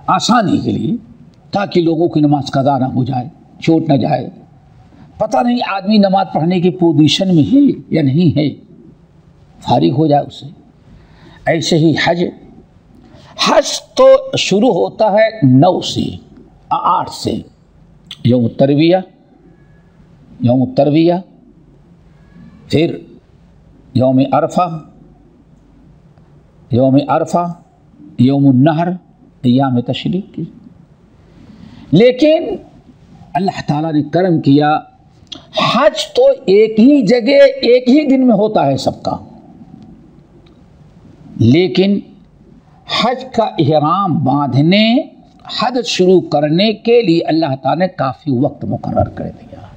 आसानी के लिए, ताकि लोगों की नमाज कज़ा ना हो जाए, छूट ना जाए। पता नहीं आदमी नमाज पढ़ने की पोजीशन में है या नहीं है, फारिग हो जाए उससे। ऐसे ही हज तो शुरू होता है 9 से 8 से, यौम तरविया, फिर यौम अरफा, यौम नहर, अय्याम तशरीक की। लेकिन अल्लाह ताला ने करम किया, हज तो एक ही जगह एक ही दिन में होता है सबका, लेकिन हज का इहराम बांधने, हज शुरू करने के लिए अल्लाह ताला ने काफ़ी वक्त मुकर्रर कर दिया।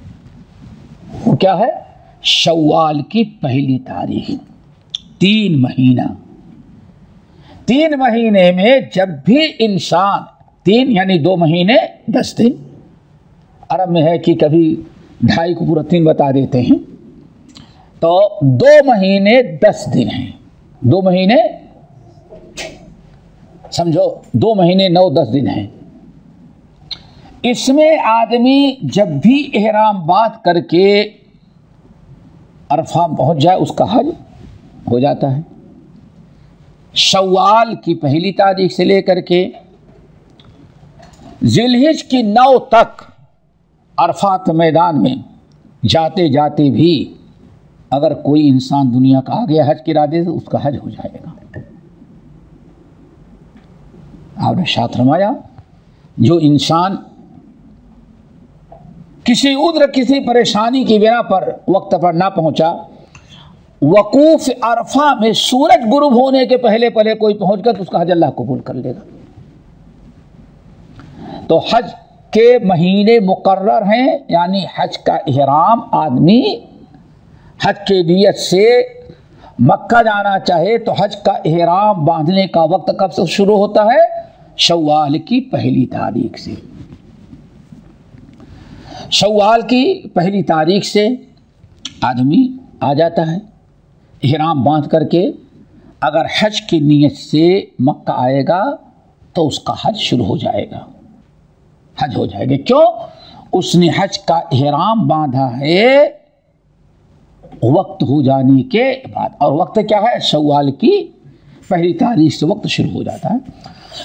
वो क्या है? शव्वाल की पहली तारीख, 3 महीना। 3 महीने में जब भी इंसान, 3 यानी 2 महीने 10 दिन, अरब में है कि कभी 2.5 को पूरा 3 बता देते हैं, तो 2 महीने 10 दिन हैं। 2 महीने समझो, 2 महीने 9-10 दिन हैं। इसमें आदमी जब भी इहराम बात करके अरफा पहुंच जाए उसका हज हो जाता है। शव्वाल की पहली तारीख से लेकर के जिलहिज की 9 तक अरफात मैदान में जाते जाते भी अगर कोई इंसान दुनिया का आ गया हज के इरादे से, उसका हज हो जाएगा। आपने साथ रमाया, जो इंसान किसी उद्र, किसी परेशानी की बिना पर वक्त पर ना पहुंचा, वकूफ अरफा में सूरज गुरूब होने के पहले पहले कोई पहुंच गया तो उसका हज अल्लाह कबूल कर लेगा। तो हज के महीने मुकर्रर हैं, यानी हज का इहराम आदमी हज के नियत से मक्का जाना चाहे तो हज का इहराम बांधने का वक्त कब से शुरू होता है? शव्वाल की पहली तारीख से। शव्वाल की पहली तारीख से आदमी आ जाता है इहराम बांध करके। अगर हज की नीयत से मक्का आएगा तो उसका हज शुरू हो जाएगा, हज हो जाएगा। क्यों? उसने हज का इहराम बांधा है वक्त हो जाने के बाद, और वक्त क्या है? शव्वाल की पहली तारीख से वक्त शुरू हो जाता है।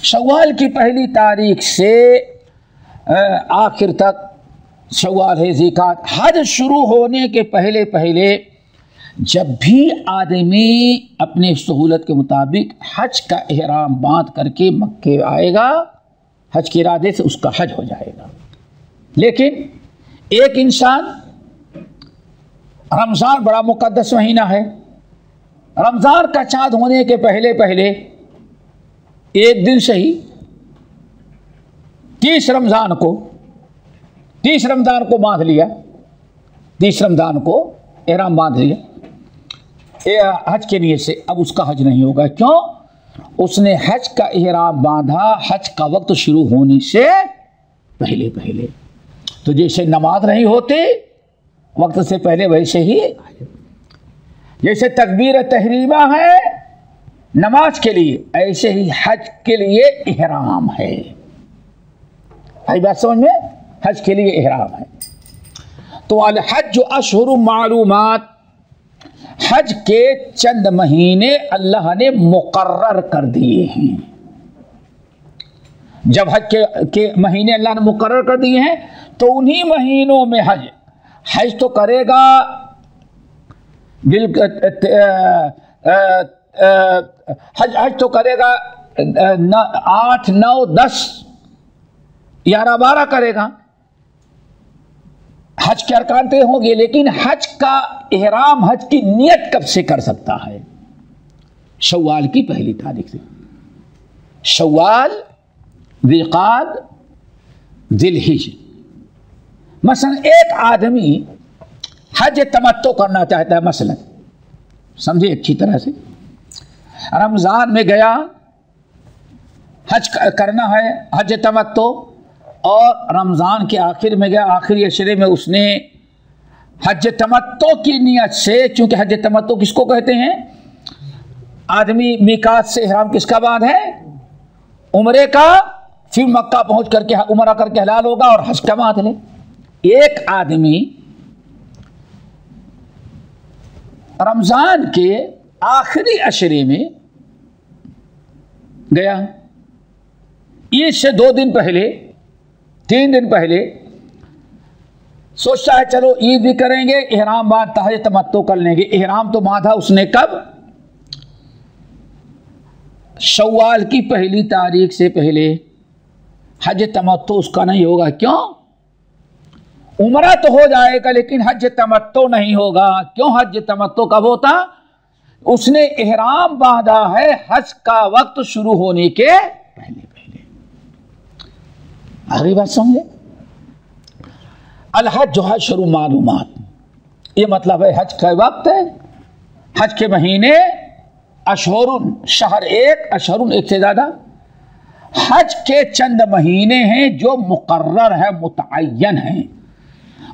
शव्वाल की पहली तारीख से आखिर तक शव्वाल है, ज़िकात। हज शुरू होने के पहले पहले जब भी आदमी अपने सहूलत के मुताबिक हज का इहराम बांध करके मक्के आएगा, हज के इरादे से उसका हज हो जाएगा। लेकिन एक इंसान, रमज़ान बड़ा मुक़द्दस महीना है, रमज़ान का चाँद होने के पहले पहले एक दिन से ही 30 रमज़ान को बांध लिया, 30 रमज़ान को इहराम बांध लिया हज के नियत से, अब उसका हज नहीं होगा। क्यों? उसने हज का इहराम बांधा हज का वक्त शुरू होने से पहले पहले। तो जैसे नमाज नहीं होती वक्त से पहले, वैसे ही जैसे तकबीर तहरीमा है नमाज के लिए, ऐसे ही हज के लिए इहराम है। आई बात समझ में? हज के लिए इहराम है। तो अल हज अशहुर मालूमात, हज के चंद महीने अल्लाह ने मुकर्रर कर दिए हैं। जब हज के महीने अल्लाह ने मुकर्रर कर दिए हैं तो उन्हीं महीनों में हज तो करेगा हज तो करेगा 8, 9, 10, 11, 12 करेगा। हज के अरकान तय होंगे, लेकिन हज का इहराम, हज की नियत कब से कर सकता है? शव्वाल की पहली तारीख से। शव्वाल, ज़िलक़ाद, ज़िलहिज। मसलन एक आदमी हज तमत्तो करना चाहता है, मसलन समझे अच्छी तरह से, रमज़ान में गया, हज करना है, हज तमत्तो, और रमज़ान के आखिर में गया, आखिरी अशरे में उसने हज तमत्तो की नियत से, चूंकि हज तमत्तो किसको कहते हैं? आदमी मीकात से इहराम किसका बाद है? उम्रे का, फिर मक्का पहुंच करके उम्रा करके हलाल होगा और हज का बात ले। एक आदमी रमज़ान के आखिरी अशरे में गया, ईद से 2 दिन पहले, 3 दिन पहले सोचता है चलो ईद भी करेंगे, इहराम बाद हज तमत्तो कर लेंगे। इहराम तो बांधा उसने कब? शव्वाल की पहली तारीख से पहले। हज तमत्तो उसका नहीं होगा। क्यों? उम्रा तो हो जाएगा लेकिन हज तमत्तो नहीं होगा। क्यों? हज तमत्तो कब होता? उसने इहराम बांधा है हज का वक्त शुरू होने के पहले पहले। आगे बात समझे? अल हज अशहुर मालूमात, ये मतलब है हज का वक्त है, हज के महीने, अशहुरुन, शहर एक, अशहुरुन एक से ज्यादा। हज के चंद महीने हैं जो मुकर्रर है, मुतअय्यन है,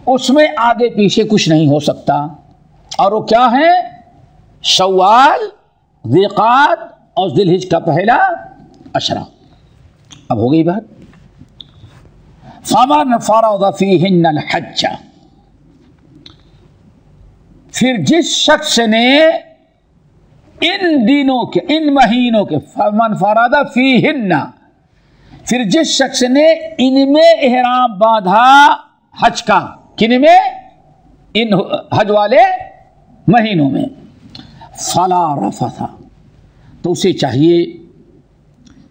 उसमें आगे पीछे कुछ नहीं हो सकता। और वो क्या है? शव्वाल, ज़िलक़ाद और ज़िलहिज का पहला अशरा। अब हो गई बात। फमन फ़रज़ फ़ीहिन्नल हज्ज, फिर जिस शख्स ने इन दिनों के, इन महीनों के, फमन फ़रज़ फ़ीहिन्ना, फिर जिस शख्स ने इनमें इहराम बांधा हज का, किनमें? इन हज वाले महीनों में, फला रफ़सा, तो उसे चाहिए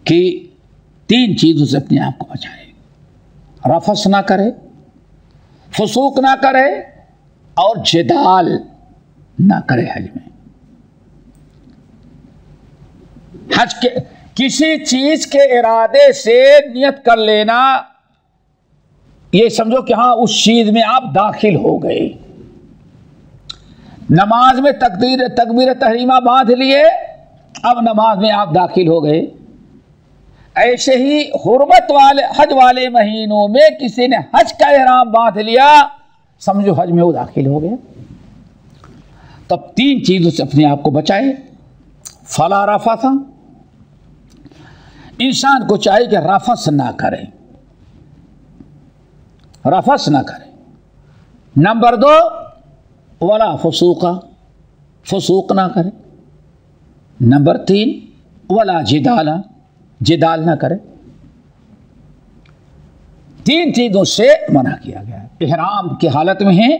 कि 3 चीज़ों से अपने आप को बचाए। रफ़स ना करे, फुसूक ना करे और जिदाल ना करे हज में। हज के किसी चीज के इरादे से नियत कर लेना, ये समझो कि हाँ उस चीज में आप दाखिल हो गए। नमाज में तकबीर तहरीमा बांध लिए, अब नमाज में आप दाखिल हो गए। ऐसे ही हुर्मत वाले हज वाले महीनों में किसी ने हज का इहराम बांध लिया, समझो हज में वो दाखिल हो गया। तब 3 चीजों से अपने आप को बचाए। फला रफ़सा, इंसान को चाहिए कि रफ़स ना करे, रफ़स ना करे। नंबर 2, वला फसूका, फसूक ना करे। नंबर 3, वला जिदाला, जिदाल ना करे। 3 चीजों से मना किया गया है। इहराम की हालत में है,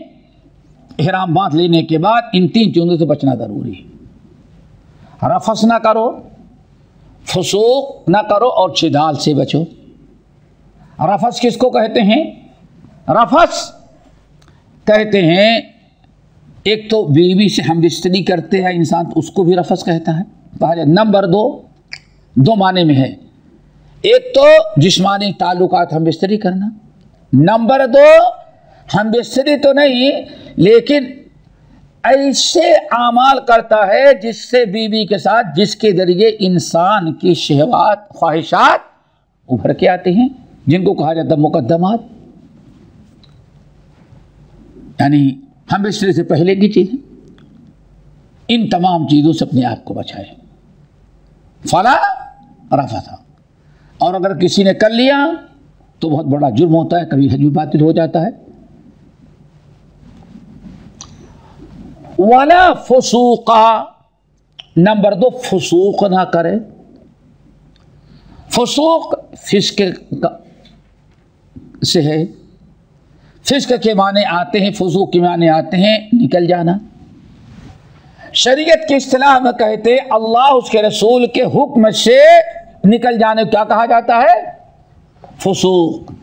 इहराम बांध लेने के बाद इन 3 चीजों से बचना जरूरी है। रफ़स ना करो, फसूक ना करो और जिदाल से बचो। रफ़स किसको कहते हैं? रफ़स कहते हैं, एक तो बीवी से हम बिस्तरी करते हैं इंसान, तो उसको भी रफ़स कहता है, कहा जाए। नंबर 2 माने में है। एक तो जिस्मानी ताल्लुकात हम बिस्तरी करना। नंबर 2, हम बिस्तरी तो नहीं लेकिन ऐसे आमाल करता है जिससे बीवी के साथ, जिसके जरिए इंसान की शहवात, ख्वाहिशात उभर के आते हैं, जिनको कहा जाता है मुकद्दमात, यानी हम बिस्तरी से पहले की चीज़ें। इन तमाम चीज़ों से अपने आप को बचाएं। फला रफसा। और अगर किसी ने कर लिया तो बहुत बड़ा जुर्म होता है, कभी हज भी बातिल हो जाता है। वाला फुसूका, नंबर 2 फुसूक ना करे। फुसूक फिस्क से है। फिस्क के माने आते हैं, फुसूक के माने आते हैं निकल जाना। शरीयत की इस्तिलाह में कहते हैं अल्लाह उसके रसूल के हुक्म से निकल जाने को क्या कहा जाता है? फुसूक,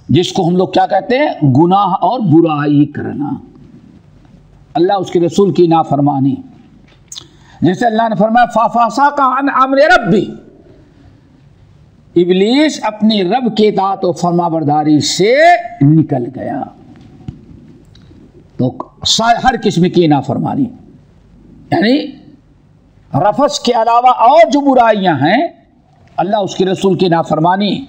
जिसको हम लोग क्या कहते हैं? गुनाह और बुराई करना, अल्लाह उसके रसूल की नाफरमानी। जैसे अल्लाह ने फरमाया फाफासा का अन अम्र रब्बी, इब्लीस अपनी रब के इताअत और फरमाबरदारी से निकल गया। तो हर किस्म की नाफरमानी, यानी रफस के अलावा और जो बुराइयां हैं, अल्लाह उसके रसूल की नाफरमानी,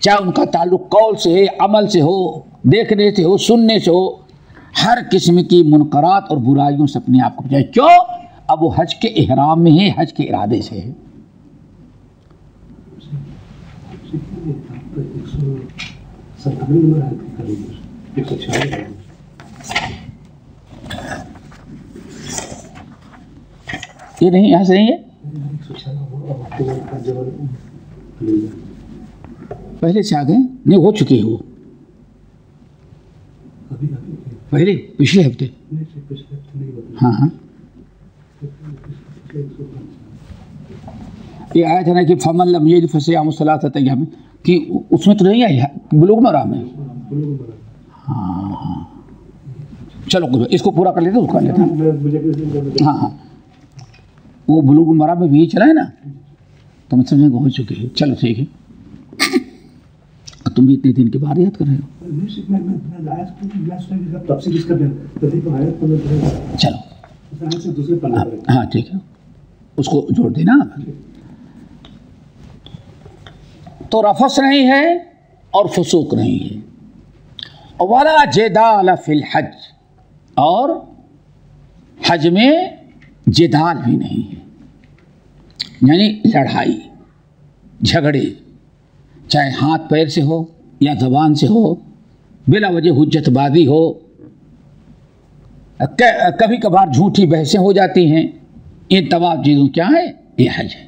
चाहे उनका ताल्लुक कौल से है, अमल से हो, देखने से हो, सुनने से हो, हर किस्म की मुनकरात और बुराइयों से अपने आप को बचाए। क्यों? अब वो हज के इहराम में है, हज के इरादे से है। ये नहीं, यहाँ से नहीं है, पहले से आ गए नहीं, हो चुके हैं वो पहले पिछले हफ्ते। हाँ हाँ, ये आया था ना कि फमन लम यजिद फसियाम सलासत अय्याम, कि उसमें तो नहीं आई है बुलूग मराम में। हाँ हाँ, चलो इसको पूरा कर लेते, उसको कर लेते। हाँ हाँ, वो बुलूग मराम में भी चला है ना, तो मैं समझेंगे हो चुके हैं। चलो ठीक है, तुम भी इतने दिन के बाद याद कर रहे हो। चलो हाँ ठीक है, उसको जोड़ देना। तो रफस नहीं है और फुसूक नहीं है। वला जिदाल फिल हज, और हज में जिदाल भी नहीं है, यानी लड़ाई झगड़े, चाहे हाथ पैर से हो या ज़बान से हो, बिला वजह हुज्जतबाजी हो, कभी कभार झूठी बहसें हो जाती हैं। इन तमाम चीज़ों क्या है? ये हज है।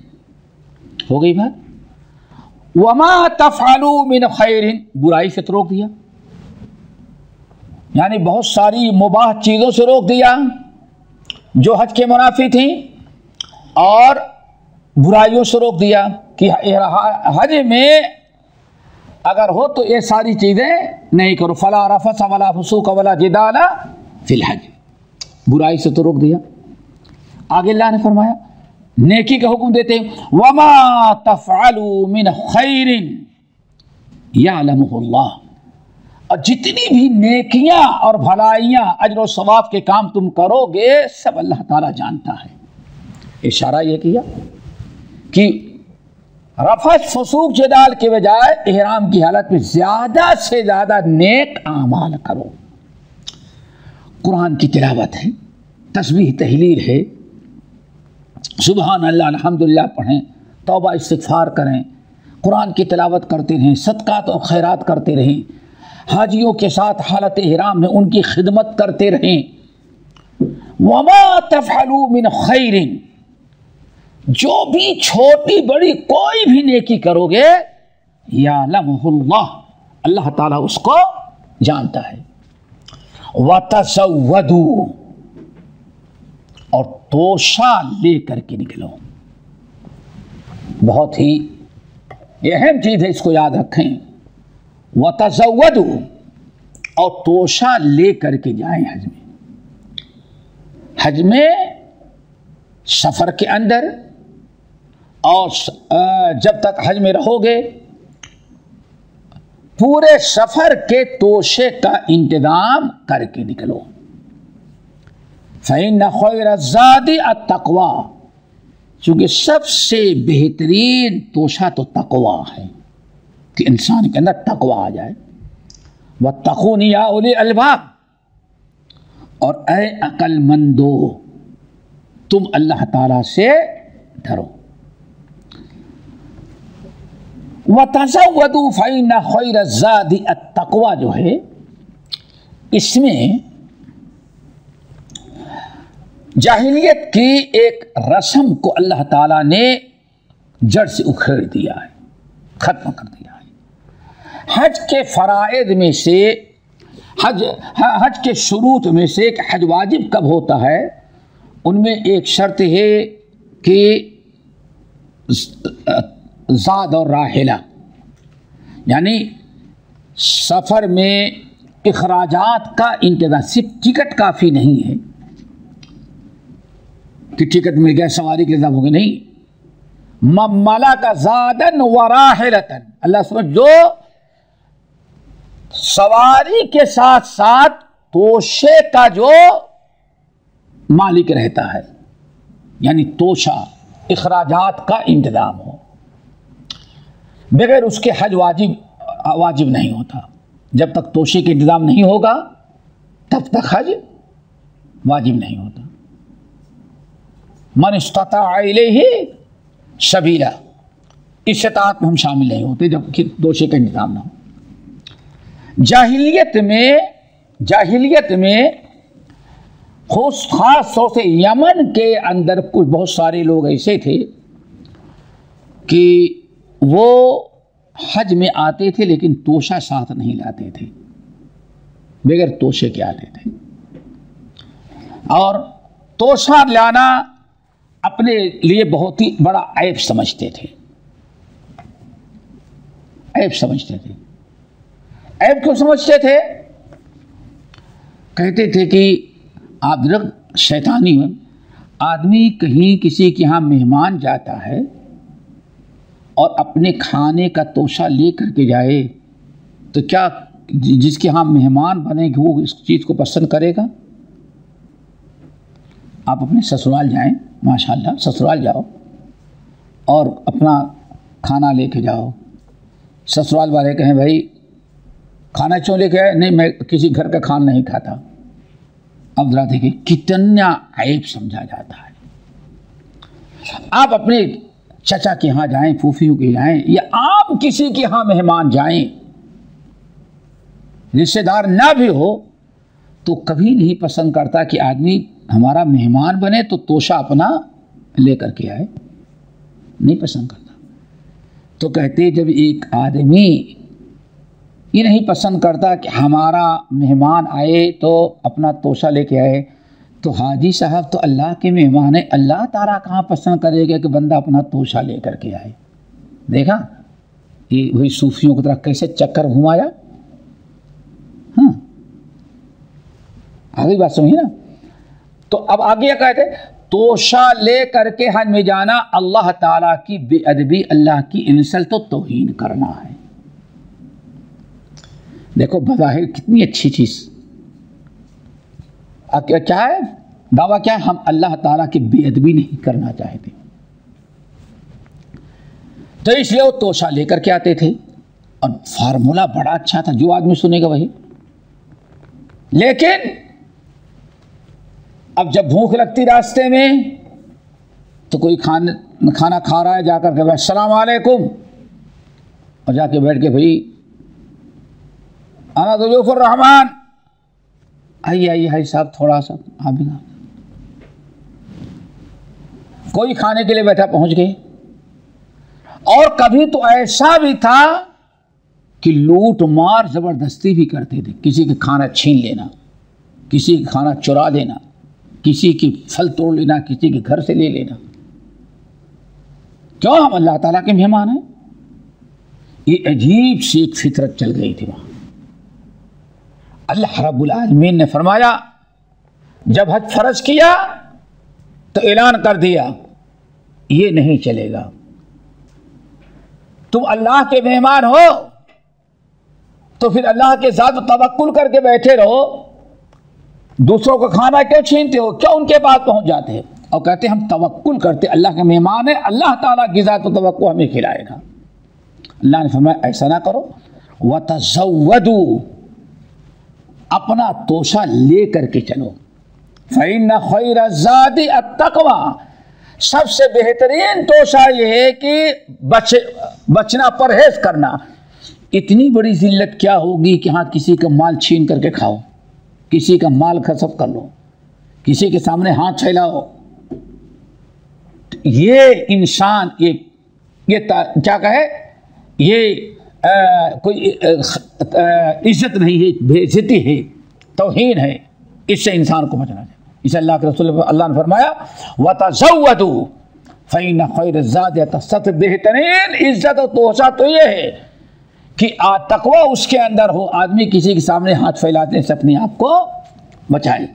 हो गई बात। वमा तफ़अलू मिन खैरिन, बुराई से तो रोक दिया, यानी बहुत सारी मुबाह चीज़ों से रोक दिया जो हज के मुनाफी थी, और बुराइयों से रोक दिया कि हज में अगर हो तो ये सारी चीज़ें नहीं करो। फला रफस वला फुसूक वला जिदाला फिल हज, बुराई से तो रोक दिया। आगे अल्लाह ने फरमाया, नेकी का हुक्म देते हैं, वमा तफ़अलू मिन खैरिन यअलमुहुल्लाह, और जितनी भी नेकियां और भलाइयां अज्र और सवाब के काम तुम करोगे सब अल्लाह ताला जानता है। इशारा यह किया कि रफस फसूक जिदाल के बजाय इहराम की हालत में ज़्यादा से ज़्यादा नेक आमाल करो। कुरान की तिलावत है, तस्बीह तहलील है, सुबहान अल्लाह अल्हम्दुलिल्लाह पढ़ें, तौबा इस्तिग़फ़ार करें, कुरान की तिलावत करते रहें, सदक़ात और खैरात करते रहें, हाजियों के साथ हालत इहराम में उनकी खिदमत करते रहें। वमा तफ़अलू मिन खैरिन, जो भी छोटी बड़ी कोई भी नेकी करोगे यअलमुहुल्लाह, अल्लाह ताला उसको जानता है। वतज़व्वदू, और तोशा ले करके निकलो। बहुत ही अहम चीज़ है, इसको याद रखें। वतज़व्वदू, और तोशा ले करके जाएं हज में। हज में सफ़र के अंदर और जब तक हज में रहोगे पूरे सफ़र के तोशे का इंतज़ाम करके निकलो। फ़इन्न खैर ज़ादी अत्तक़वा, चूँकि सबसे बेहतरीन तोशा तो तक़वा है कि इंसान के अंदर तक़वा आ जाए। वत्तक़ूनी या उली अलबाब, और ए अक्लमंदो तुम अल्लाह ताला से डरो। वतज़व्वदू फ़इन्न ख़ैरज़्ज़ादि अत्तक़वा जो है, इसमें जाहिलियत की एक रस्म को अल्लाह ताला ने जड़ से उखेड़ दिया है, ख़त्म कर दिया है। हज के फ़राइद में से हज के शुरूत में से एक हज वाजिब कब होता है, उनमें एक शर्त है कि ज़ाद और राहिला, यानी सफ़र में इखराजात का इंतज़ाम, सिर्फ टिकट काफ़ी नहीं है कि टिकट मिल गया सवारी के इंतज़ाम हो गया, नहीं। मम्मला का ज़ादन व राहिलतन, अल्लाह समझ जो सवारी के साथ साथ तोशे का जो मालिक रहता है, यानी तोशा इखराजात का इंतज़ाम हो, बगैर उसके हज वाजिब नहीं होता। जब तक तोशे के इंतज़ाम नहीं होगा तब तक हज वाजिब नहीं होता। मन इस्तताअ इलैहि सबीला, इस्तिताअत में हम शामिल नहीं होते जब तोशे का इंतज़ाम ना हो। जाहिलियत में खास तौर से यमन के अंदर कुछ बहुत सारे लोग ऐसे थे कि वो हज में आते थे लेकिन तोशा साथ नहीं लाते थे, बगैर तोशे के आते थे, और तोशा लाना अपने लिए बहुत ही बड़ा ऐब समझते थे। ऐब क्यों समझते थे? कहते थे कि आप शैतानी में आदमी कहीं किसी के यहाँ मेहमान जाता है और अपने खाने का तोशा ले करके जाए तो क्या जिसके यहाँ मेहमान बनेगी वो इस चीज़ को पसंद करेगा? आप अपने ससुराल जाएं, माशाल्लाह ससुराल जाओ और अपना खाना लेके जाओ, ससुराल वाले कहें भाई खाना क्यों लेके आए? नहीं, मैं किसी घर का खाना नहीं खाता। अब जरा देखिए कितना ऐब समझा जाता है। आप अपने चचा के यहाँ जाएं, फूफियों के जाएं, या आम किसी के यहाँ मेहमान जाएं, रिश्तेदार ना भी हो तो कभी नहीं पसंद करता कि आदमी हमारा मेहमान बने तो तोशा अपना लेकर के आए, नहीं पसंद करता। तो कहते जब एक आदमी ये नहीं पसंद करता कि हमारा मेहमान आए तो अपना तोशा लेके आए, तो हाजी साहब तो अल्लाह के मेहमान है, अल्लाह ताला कहाँ पसंद करेगा कि बंदा अपना तोशा लेकर के आए। देखा ये वही सूफियों की तरह कैसे चक्कर घुमाया। हाँ, आगे बात समझी ना। तो अब आगे क्या कहते, तोशा ले करके हज में जाना अल्लाह ताला की बेअदबी, अल्लाह की इंसल्ट तो तौहीन करना है। देखो बज़ाहिर कितनी अच्छी चीज़, क्या है दावा, क्या है? हम अल्लाह ताला की बेअदबी नहीं करना चाहते, तो इसलिए वो तोशा लेकर के आते थे और फार्मूला बड़ा अच्छा था, जो आदमी सुनेगा वही। लेकिन अब जब भूख लगती रास्ते में तो कोई खाना खा रहा है, जाकर के अस्सलाम वालेकुम, और जाके बैठ के भाई अना ज़ुल्फ़ुर रहमान, आइए भाई साहब थोड़ा सा आप भी। कोई खाने के लिए बैठा, पहुंच गए। और कभी तो ऐसा भी था कि लूट मार जबरदस्ती भी करते थे, किसी का खाना छीन लेना, किसी का खाना चुरा लेना, किसी की फल तोड़ लेना, किसी के घर से ले लेना। क्यों? हम अल्लाह ताला के मेहमान हैं। ये अजीब सी एक फितरत चल गई थी वहां। अल्लाह रब्बुल आलमीन ने फरमाया, जब हज फर्ज किया तो ऐलान कर दिया ये नहीं चलेगा, तुम अल्लाह के मेहमान हो तो फिर अल्लाह के साथ तवक्कुल करके बैठे रहो, दूसरों को खाना क्यों छीनते हो, क्यों उनके पास पहुंच जाते हैं और कहते हम तवक्कुल करते, अल्लाह के मेहमान है, अल्लाह ताला की ज़ात तवक्कुल हमें खिलाएगा। अल्लाह ने फरमाया ऐसा ना करो, वतज़व्वदू, अपना तोशा ले करके चलो, फ़इन्न ख़ैरज़्ज़ादि अत्तक़वा, सबसे बेहतरीन तोशा ये है कि बचना, परहेज करना। इतनी बड़ी जिल्लत क्या होगी कि हाँ किसी का माल छीन करके खाओ, किसी का माल खसफ कर लो, किसी के सामने हाथ फैलाओ। ये इंसान ये क्या कहे, ये कोई इज्जत नहीं है, बेइज्जती है, तौहीन है। इससे इंसान को बचना चाहिए। इसे अल्लाह के रसूल अल्लाह ने फरमाया वतज़व्वदू फ़इन्न खैर ज़ाद तक़वा, बेहतरीन इज्जत और तोशा तो ये है कि तक़वा उसके अंदर हो, आदमी किसी के सामने हाथ फैलाने से अपने आप को बचाए।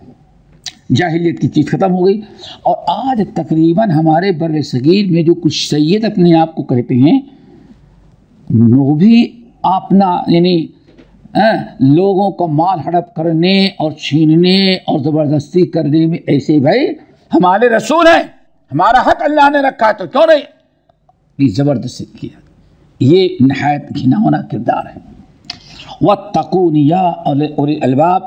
जाहिलियत की चीज़ ख़त्म हो गई। और आज तकरीबन हमारे बर सगीर में जो कुछ सैयद अपने आप को कहते हैं, वो भी अपना यानी लोगों का माल हड़प करने और छीनने और ज़बरदस्ती करने में ऐसे, भाई हमारे रसूल हैं, हमारा हक अल्लाह ने रखा है तो क्यों नहीं, ये ज़बरदस्ती किया। ये नहायत घिनौना किरदार है। वत्तकून या उलिल अलबाब,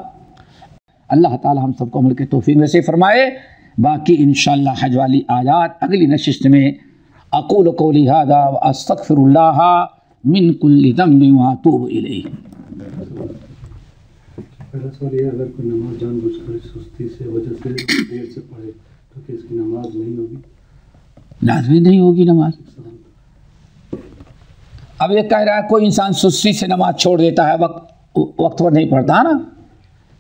अल्लाह ताला हम सबको अमल के तौफीक में से फरमाए। बाकी इंशाअल्लाह हज वाली आयात अगली नशिस्त में। अक़ूलु क़ौली हाज़ा व अस्तग़फ़िरुल्लाह मिन कुल्लि ज़ंबिन व अतूबु इलैह। पहला सवाल ये, अगर कोई नमाज जानबूझकर सुस्ती से वजह से देर से पढ़े तो क्या इसकी नमाज नहीं होगी? लाज़मी नहीं होगी नमाज। अब ये कह रहा है कोई इंसान सुस्ती से नमाज छोड़ देता है, वक्त पर नहीं पढ़ता ना,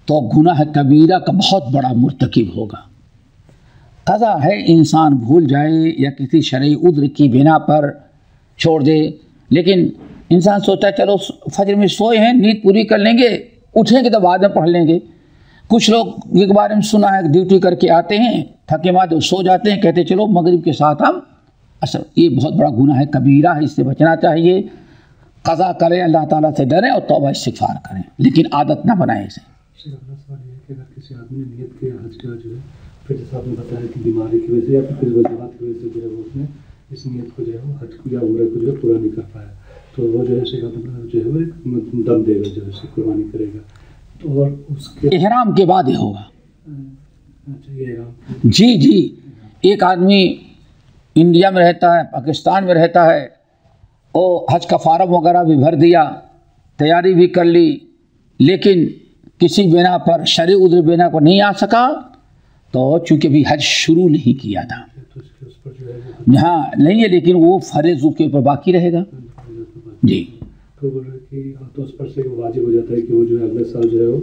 तो गुनाह कबीरा का बहुत बड़ा मुर्तकिब होगा। क़ज़ा है इंसान भूल जाए या किसी शरई उद्र की बिना पर छोड़ दे, लेकिन इंसान सोचता है चलो फजर में सोए हैं, नींद पूरी कर लेंगे, उठेंगे तो बाद में पढ़ लेंगे। कुछ लोग के बारे में सुना है, ड्यूटी करके आते हैं, थके मादे सो जाते हैं, कहते चलो मगरिब के साथ हम असर। ये बहुत बड़ा गुनाह है कबीरा है, इससे बचना चाहिए। क़ज़ा करें, अल्लाह ताला से डरें और तौबा इस्तिग़फ़ार करें, लेकिन आदत ना बनाएं इसे। अगला सवाल ये है कि अगर किसी आदमी ने नियत किया हज का जो है, फिर जैसा आपने बताया कि बीमारी की वजह से या फिर किसी वजह की वजह से जो है वो उसने इस नियत को जो है वो हज को या उम्र को जो है पूरा नहीं कर पाया, तो वो जो है जो है वो दम देगा, जो है कुर्बानी करेगा, तो और उसके इहराम के बाद ही होगा। अच्छा, जी जी, एक आदमी इंडिया में रहता है, पाकिस्तान में रहता है, वो हज का फार्म वगैरह भी भर दिया, तैयारी भी कर ली, लेकिन किसी बिना पर शरई उद्र बिना को नहीं आ सका, तो चूँकि अभी हज शुरू नहीं किया था, हाँ नहीं है, लेकिन वो फर्ज के ऊपर बाकी रहेगा। जी, तो बोल रहे कि तो उस पर से वाजिब हो जाता है कि वो जो है अगले साल जो है वो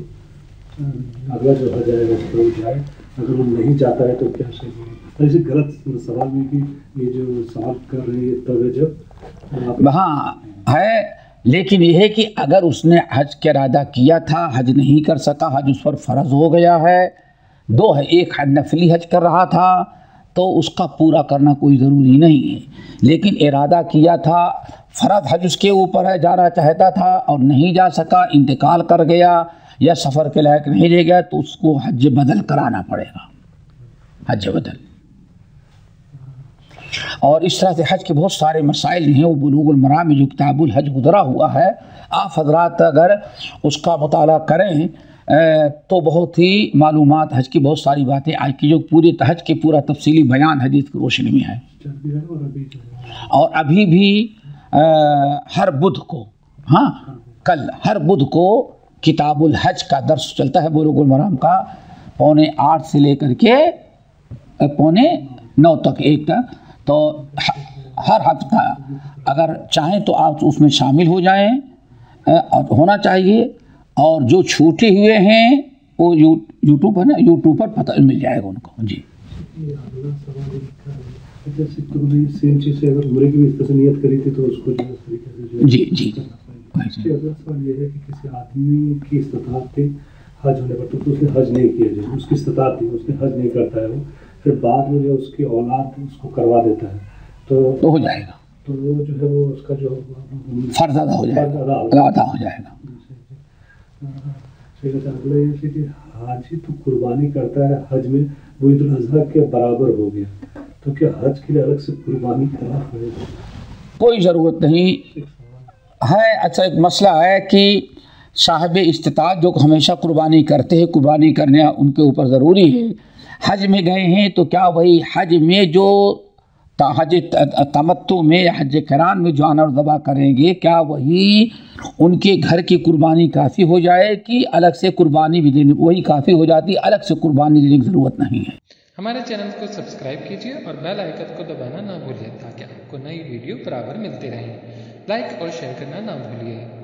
अगला जो हज आएगा उस पर वो जाए, अगर वो नहीं जाता है तो क्या सही है? ऐसे गलत सवाल में कि ये जो सवाल कर रहे हैं तब है जब हाँ है, लेकिन यह है कि अगर उसने हज का इरादा किया था, हज नहीं कर सका, हज उस पर फ़र्ज़ हो गया है, दो है, एक हज नफली हज कर रहा था तो उसका पूरा करना कोई ज़रूरी नहीं है, लेकिन इरादा किया था, फ़र्ज़ हज उसके ऊपर है, जाना चाहता था और नहीं जा सका, इंतकाल कर गया या सफ़र के लायक नहीं रह गया, तो उसको हज बदल कराना पड़ेगा, हज बदल। और इस तरह से हज के बहुत सारे मसाइल हैं, वो बुलूगुल मराम में जो किताबुल हज गुज़रा हुआ है, आप हज़रात अगर उसका मुताला करें तो बहुत ही मालूमात हज की बहुत सारी बातें आज की जो पूरे हज के पूरा तफसीली बयान हदीस की रोशनी में है। और अभी भी हर बुध को, हाँ कल हर बुध को किताबुल हज का दर्स चलता है बुलूगुल मराम का, 7:45 से लेकर के 8:45 तक, एक तक, तो हर हफ्ता अगर चाहें तो आप उसमें शामिल हो जाएं, और होना चाहिए। और जो छूटे हुए हैं वो यूट्यूब है ना, यूट्यूब पर पता मिल जाएगा उनको। जी, सेम चीज़ से अगर उम्र की भी इस तरह से नियत करी थी तो उसको जो तरीके से जी जी अगला सवाल ये है कि किसी आदमी की इस्तिताअत थी हज होने पर, तो उसने हज नहीं किया, जो उसकी इस्तिताअत थी उसने हज नहीं करता है, वो फिर बाद में जो उसकी औलाद उसको करवा देता है तो हो जाएगा, तो वो जो है वो उसका जो फर्ज अदा हो जाएगा, अदा हो जाएगा। अगला ये कि हाजी तो कुर्बानी करता है हज में, वो ईद उल अज़हा के बराबर हो गया, तो क्या हज के लिए अलग से कुर्बानी करना पड़ेगा? कोई ज़रूरत नहीं है। अच्छा, एक मसला है कि साहिब इस्तिताअत जो हमेशा कुर्बानी करते हैं, कुर्बानी करने उनके ऊपर ज़रूरी है। हज में गए हैं तो क्या वही हज में जो हज तमत्तु में या हज करान में जो जानवर ज़बह करेंगे, क्या वही उनके घर की कुर्बानी काफ़ी हो जाए कि अलग से कुर्बानी भी देनी, वही काफ़ी हो जाती, अलग से कुर्बानी देने की ज़रूरत नहीं है। हमारे चैनल को सब्सक्राइब कीजिए और बेल आइकन को दबाना ना भूलिए ताकि आपको नई वीडियो बराबर मिलती रहे। लाइक और शेयर करना ना भूलिए।